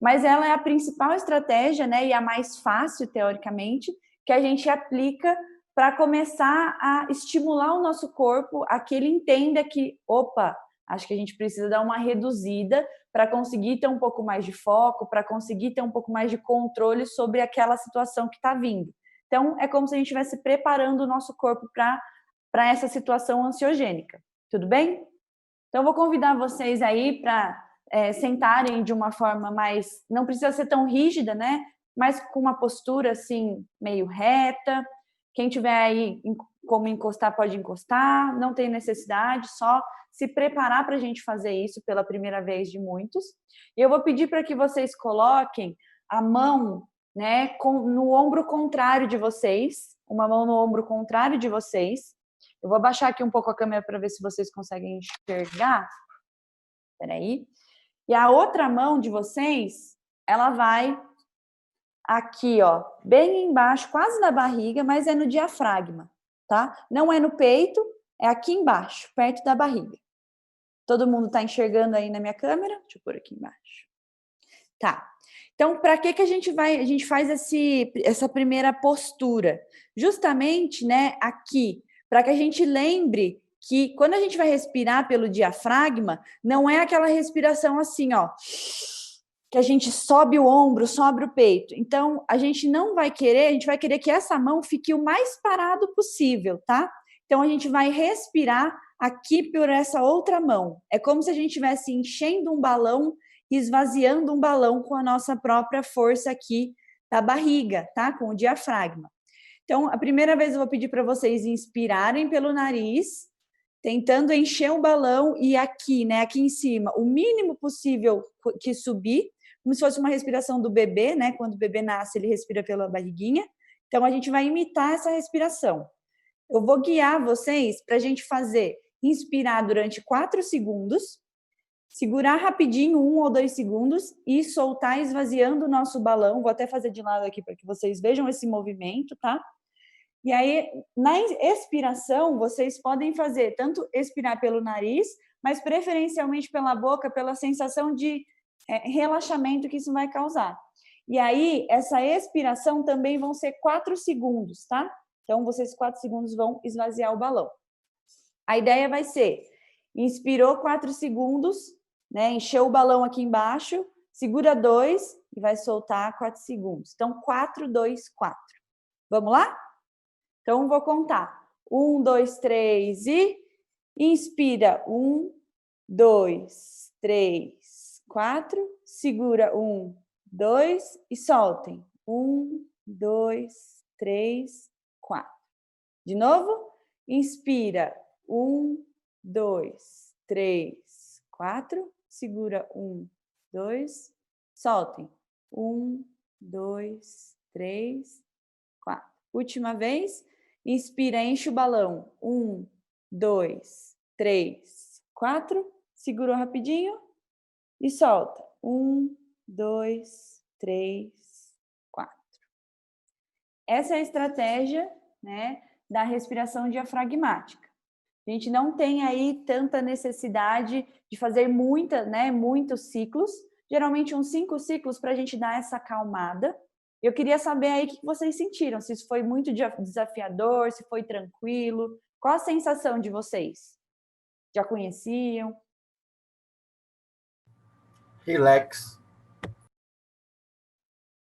mas ela é a principal estratégia, né, e a mais fácil, teoricamente, que a gente aplica para começar a estimular o nosso corpo a que ele entenda que, acho que a gente precisa dar uma reduzida para conseguir ter um pouco mais de foco, para conseguir ter um pouco mais de controle sobre aquela situação que está vindo. Então, é como se a gente estivesse preparando o nosso corpo para essa situação ansiogênica. Tudo bem? Então, eu vou convidar vocês aí para sentarem de uma forma mais... Não precisa ser tão rígida, né? Mas com uma postura, assim, meio reta. Quem tiver aí como encostar, pode encostar. Não tem necessidade, só se preparar para a gente fazer isso pela primeira vez de muitos. E eu vou pedir para que vocês coloquem a mão, né, no ombro contrário de vocês. Uma mão no ombro contrário de vocês. Eu vou abaixar aqui um pouco a câmera para ver se vocês conseguem enxergar. Espera aí. E a outra mão de vocês, ela vai aqui, bem embaixo, quase na barriga, mas é no diafragma, tá? Não é no peito, é aqui embaixo, perto da barriga. Todo mundo está enxergando aí na minha câmera? Deixa eu pôr aqui embaixo. Tá. Então, para que a gente faz essa primeira postura? Justamente, né, aqui, para que a gente lembre que quando a gente vai respirar pelo diafragma, não é aquela respiração assim, ó, que a gente sobe o ombro, sobe o peito. Então, a gente vai querer que essa mão fique o mais parado possível, tá? Então, a gente vai respirar aqui por essa outra mão. É como se a gente estivesse enchendo um balão, esvaziando um balão com a nossa própria força aqui da barriga, tá? Com o diafragma. Então, a primeira vez eu vou pedir para vocês inspirarem pelo nariz, tentando encher o balão e aqui, né, aqui em cima, o mínimo possível que subir, como se fosse uma respiração do bebê, né? Quando o bebê nasce, ele respira pela barriguinha. Então, a gente vai imitar essa respiração. Eu vou guiar vocês para a gente inspirar durante 4 segundos, segurar rapidinho 1 ou 2 segundos e soltar esvaziando o nosso balão. Vou até fazer de lado aqui para que vocês vejam esse movimento, tá? E aí, na expiração, vocês podem fazer tanto expirar pelo nariz, mas preferencialmente pela boca, pela sensação de relaxamento que isso vai causar. E aí, essa expiração também vão ser 4 segundos, tá? Então, vocês 4 segundos vão esvaziar o balão. A ideia vai ser, inspirou 4 segundos, né? Encheu o balão aqui embaixo, segura 2 e vai soltar 4 segundos. Então, 4, 2, 4. Vamos lá? Então, vou contar. 1, 2, 3 e inspira. 1, 2, 3, 4. Segura. 1, 2 e soltem. 1, 2, 3, 4. De novo. Inspira. 1, 2, 3, 4. Segura. 1, 2. Soltem. 1, 2, 3, 4. Última vez. Inspira, enche o balão. 1, 2, 3, 4. Segurou rapidinho e solta. 1, 2, 3, 4. Essa é a estratégia, né, da respiração diafragmática. A gente não tem aí tanta necessidade de fazer muitos ciclos. Geralmente uns 5 ciclos para a gente dar essa acalmada. Eu queria saber aí o que vocês sentiram, se isso foi muito desafiador, se foi tranquilo. Qual a sensação de vocês? Já conheciam? Relax.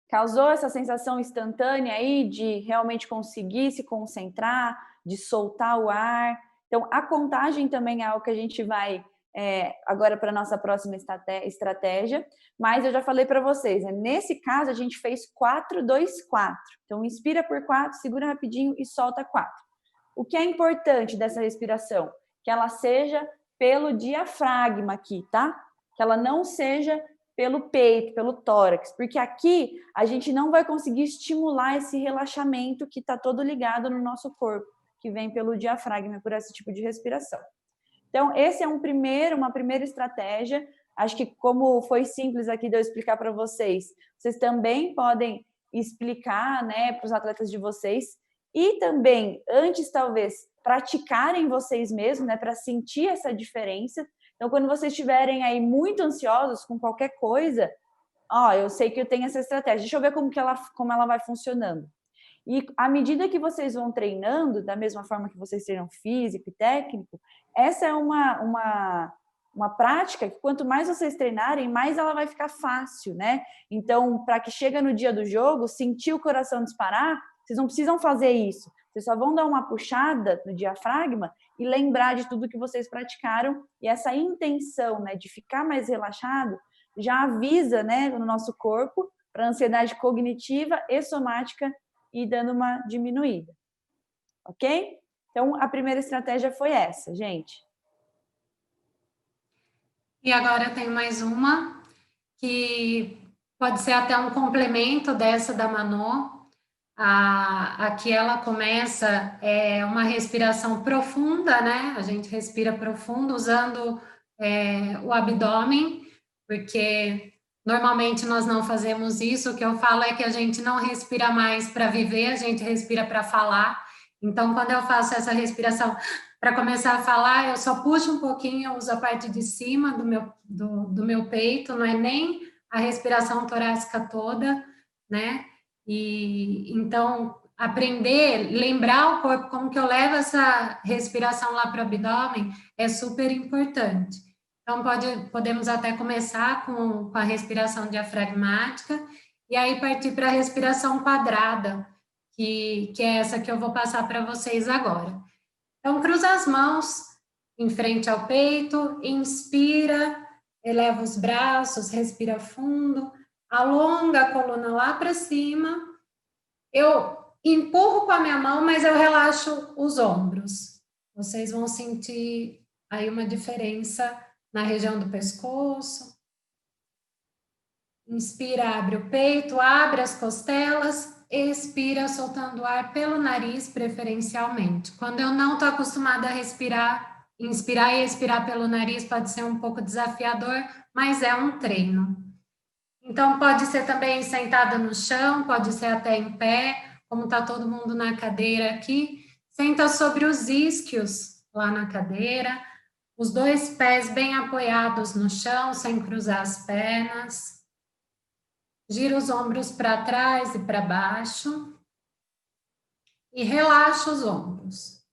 Causou essa sensação instantânea aí de realmente conseguir se concentrar, de soltar o ar. Então, a contagem também é algo que a gente vai agora para a nossa próxima estratégia, mas eu já falei para vocês, nesse caso a gente fez 4, 2, 4. Então, inspira por 4, segura rapidinho e solta 4. O que é importante dessa respiração? Que ela seja pelo diafragma aqui, tá? Que ela não seja pelo peito, pelo tórax, porque aqui a gente não vai conseguir estimular esse relaxamento que está todo ligado no nosso corpo, que vem pelo diafragma, por esse tipo de respiração. Então, esse é uma primeira estratégia. Acho que como foi simples aqui de eu explicar para vocês, vocês também podem explicar, né, para os atletas de vocês e também, antes talvez, praticarem vocês mesmos, né, para sentir essa diferença. Então, quando vocês estiverem aí muito ansiosos com qualquer coisa, eu sei que eu tenho essa estratégia, deixa eu ver como ela vai funcionando. E à medida que vocês vão treinando, da mesma forma que vocês treinam físico e técnico, essa é uma prática que quanto mais vocês treinarem, mais ela vai ficar fácil, né? Então, para que chega no dia do jogo, sentir o coração disparar, vocês não precisam fazer isso. Vocês só vão dar uma puxada no diafragma e lembrar de tudo que vocês praticaram. E essa intenção, né, de ficar mais relaxado já avisa, né, no nosso corpo para a ansiedade cognitiva e somática e dando uma diminuída. Ok? Então, a primeira estratégia foi essa, gente. E agora eu tenho mais uma, que pode ser até um complemento dessa da Manu. Aqui ela começa uma respiração profunda, né? A gente respira profundo usando o abdômen, porque normalmente nós não fazemos isso. O que eu falo é que a gente não respira mais para viver, a gente respira para falar. Então, quando eu faço essa respiração para começar a falar, eu só puxo um pouquinho, eu uso a parte de cima do meu peito, não é nem a respiração torácica toda, né? E então, aprender, lembrar o corpo como que eu levo essa respiração lá para o abdômen é super importante. Então, podemos até começar com a respiração diafragmática e aí partir para a respiração quadrada, que é essa que eu vou passar para vocês agora. Então, cruza as mãos em frente ao peito, inspira, eleva os braços, respira fundo, alonga a coluna lá para cima. Eu empurro com a minha mão, mas eu relaxo os ombros. Vocês vão sentir aí uma diferença na região do pescoço. Inspira, abre o peito, abre as costelas, expira, soltando o ar pelo nariz, preferencialmente. Quando eu não estou acostumada a respirar, inspirar e expirar pelo nariz pode ser um pouco desafiador, mas é um treino. Então, pode ser também sentada no chão, pode ser até em pé, como está todo mundo na cadeira aqui. Senta sobre os isquios lá na cadeira, os dois pés bem apoiados no chão, sem cruzar as pernas. Gira os ombros para trás e para baixo. E relaxa os ombros.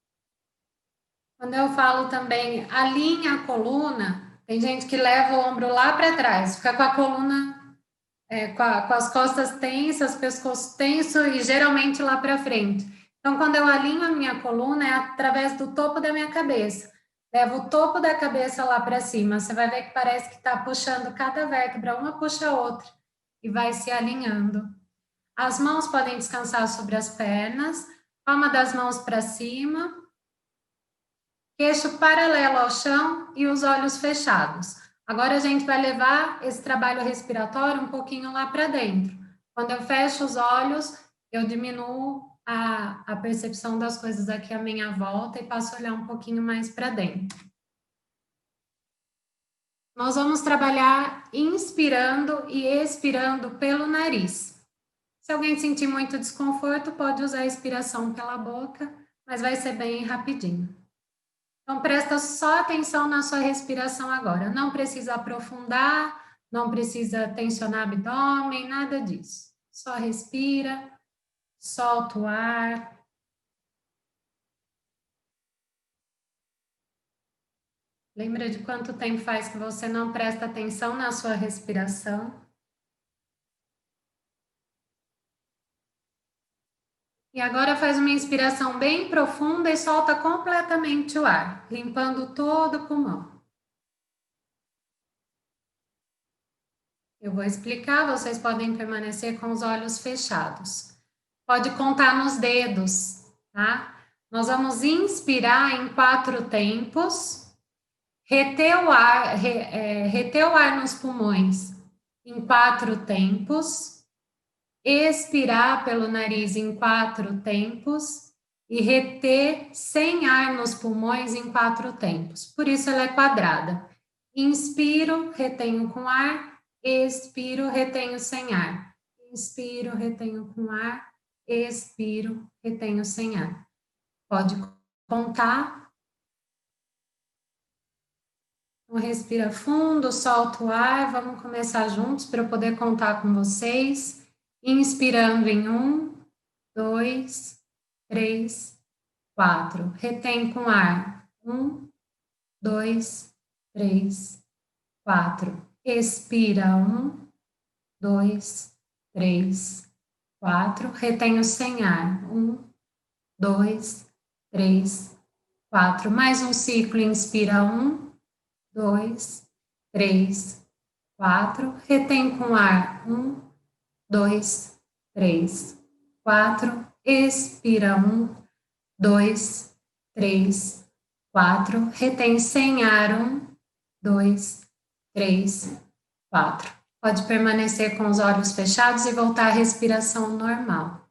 Quando eu falo também alinha a coluna, tem gente que leva o ombro lá para trás, fica com a coluna, com as costas tensas, pescoço tenso e geralmente lá para frente. Então, quando eu alinho a minha coluna, é através do topo da minha cabeça. Levo o topo da cabeça lá para cima. Você vai ver que parece que está puxando cada vértebra, uma puxa a outra. E vai se alinhando. As mãos podem descansar sobre as pernas, palma das mãos para cima, queixo paralelo ao chão e os olhos fechados. Agora a gente vai levar esse trabalho respiratório um pouquinho lá para dentro. Quando eu fecho os olhos, eu diminuo a percepção das coisas aqui à minha volta e passo a olhar um pouquinho mais para dentro. Nós vamos trabalhar inspirando e expirando pelo nariz. Se alguém sentir muito desconforto, pode usar a expiração pela boca, mas vai ser bem rapidinho. Então, presta só atenção na sua respiração agora. Não precisa aprofundar, não precisa tensionar o abdômen, nada disso. Só respira, solta o ar. Lembra de quanto tempo faz que você não presta atenção na sua respiração? E agora faz uma inspiração bem profunda e solta completamente o ar, limpando todo o pulmão. Eu vou explicar, vocês podem permanecer com os olhos fechados. Pode contar nos dedos, tá? Nós vamos inspirar em 4 tempos. Reter o ar nos pulmões em 4 tempos, expirar pelo nariz em 4 tempos e reter sem ar nos pulmões em 4 tempos. Por isso ela é quadrada. Inspiro, retenho com ar, expiro, retenho sem ar. Inspiro, retenho com ar, expiro, retenho sem ar. Pode contar. Então, respira fundo, solta o ar, vamos começar juntos para eu poder contar com vocês. Inspirando em 1, 2, 3, 4. Retém com ar. 1, 2, 3, 4. Expira. 1, 2, 3, 4. Retenho sem ar. 1, 2, 3, 4. Mais um ciclo. Inspira. 1, 2, 3, 4. Retém com ar. 1, 2, 3, 4. Expira. 1, 2, 3, 4. Retém sem ar. 1, 2, 3, 4. Pode permanecer com os olhos fechados e voltar à respiração normal.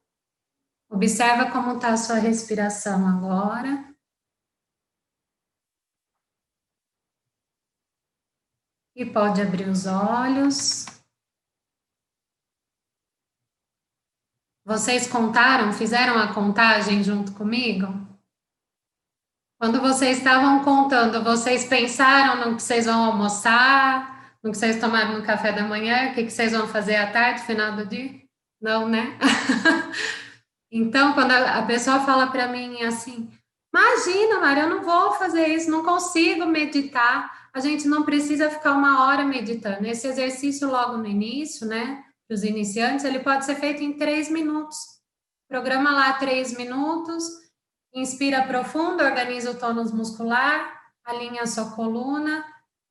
Observa como está a sua respiração agora. E pode abrir os olhos. Vocês contaram? Fizeram a contagem junto comigo? Quando vocês estavam contando, vocês pensaram no que vocês vão almoçar, no que vocês tomaram no café da manhã, o que vocês vão fazer à tarde, final do dia? Não, né? Então, quando a pessoa fala para mim assim, imagina, Mari, eu não vou fazer isso, não consigo meditar. A gente não precisa ficar 1 hora meditando. Esse exercício logo no início, né, para os iniciantes, ele pode ser feito em 3 minutos. Programa lá 3 minutos, inspira profundo, organiza o tônus muscular, alinha a sua coluna,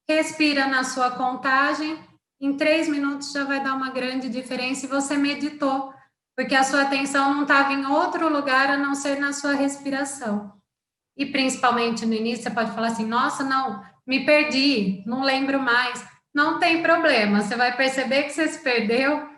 respira na sua contagem, em 3 minutos já vai dar uma grande diferença e você meditou, porque a sua atenção não estava em outro lugar a não ser na sua respiração. E principalmente no início, você pode falar assim, nossa, não, me perdi, não lembro mais. Não tem problema, você vai perceber que você se perdeu,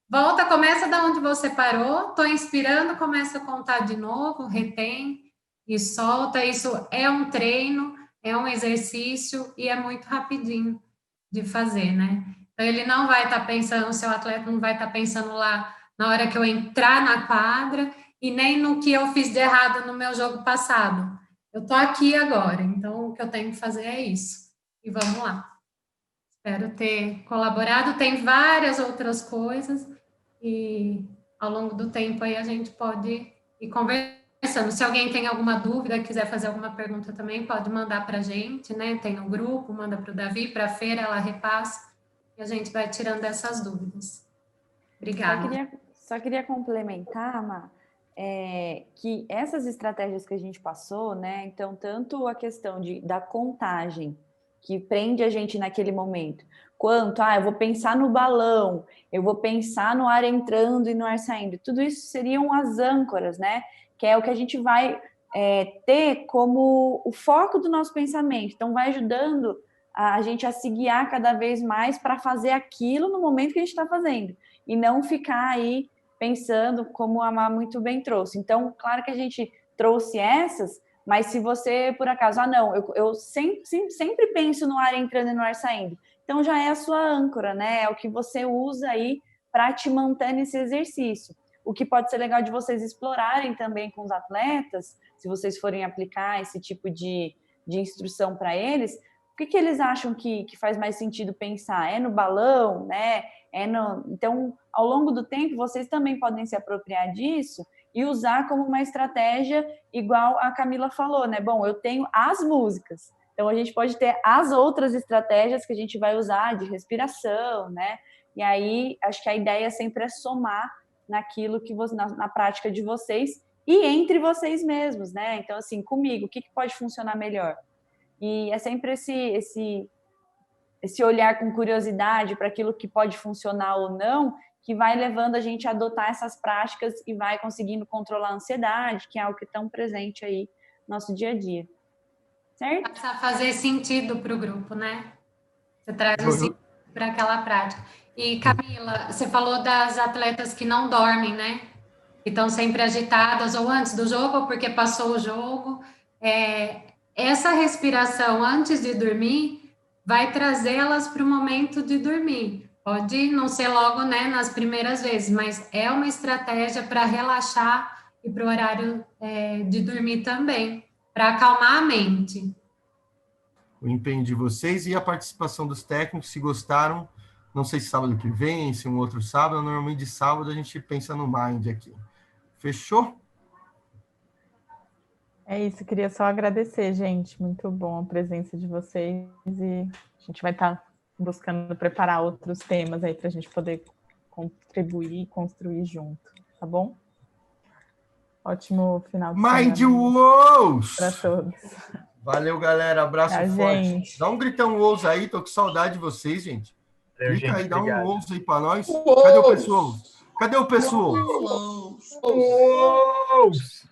volta, começa da onde você parou, estou inspirando, começa a contar de novo, retém e solta. Isso é um treino, é um exercício e é muito rapidinho de fazer, né? Então, ele não vai estar pensando, o seu atleta não vai estar pensando lá na hora que eu entrar na quadra e nem no que eu fiz de errado no meu jogo passado. Eu estou aqui agora, então o que eu tenho que fazer é isso. E vamos lá. Espero ter colaborado. Tem várias outras coisas e ao longo do tempo aí a gente pode ir conversando. Se alguém tem alguma dúvida, quiser fazer alguma pergunta também, pode mandar para a gente, né? Tem no grupo, manda para o Davi, para a Feira, ela repassa e a gente vai tirando essas dúvidas. Obrigada. Só queria complementar, Má, que essas estratégias que a gente passou, né? Então, tanto a questão da contagem, que prende a gente naquele momento, quanto, eu vou pensar no balão, eu vou pensar no ar entrando e no ar saindo, tudo isso seriam as âncoras, né? Que é o que a gente vai ter como o foco do nosso pensamento. Então, vai ajudando a gente a se guiar cada vez mais para fazer aquilo no momento que a gente está fazendo, e não ficar aí pensando, como a Má muito bem trouxe. Então, claro que a gente trouxe essas, mas se você, por acaso, eu sempre penso no ar entrando e no ar saindo, então já é a sua âncora, né? É o que você usa aí para te manter nesse exercício. O que pode ser legal de vocês explorarem também com os atletas, se vocês forem aplicar esse tipo de instrução para eles, o que eles acham que faz mais sentido pensar? É no balão, né? Então, ao longo do tempo, vocês também podem se apropriar disso e usar como uma estratégia, igual a Camila falou, né? Bom, eu tenho as músicas, então a gente pode ter as outras estratégias que a gente vai usar de respiração, né? E aí, acho que a ideia sempre é somar naquilo que na prática de vocês e entre vocês mesmos, né? Então, assim, comigo, o que pode funcionar melhor? E é sempre esse olhar com curiosidade para aquilo que pode funcionar ou não, que vai levando a gente a adotar essas práticas e vai conseguindo controlar a ansiedade, que é algo que é tão presente aí no nosso dia a dia. Certo? Passa a fazer sentido para o grupo, né? Você traz o sentido para aquela prática. E, Camila, você falou das atletas que não dormem, né? Que estão sempre agitadas, ou antes do jogo, ou porque passou o jogo. Essa respiração antes de dormir vai trazê-las para o momento de dormir. Pode não ser logo, né, nas primeiras vezes, mas é uma estratégia para relaxar e para o horário de dormir também, para acalmar a mente. O empenho de vocês e a participação dos técnicos, se gostaram, não sei se sábado que vem, se um outro sábado, normalmente de sábado a gente pensa no Mind aqui. Fechou? É isso, queria só agradecer, gente. Muito bom a presença de vocês e a gente vai estar buscando preparar outros temas aí para a gente poder contribuir e construir junto, tá bom? Ótimo final de semana. Mind Wolves! Para todos. Valeu, galera. Abraço forte. Gente. Dá um gritão Wolves aí, tô com saudade de vocês, gente. Clica aí, dá um Wolves aí para nós. Cadê o pessoal? Cadê o pessoal? Wolves!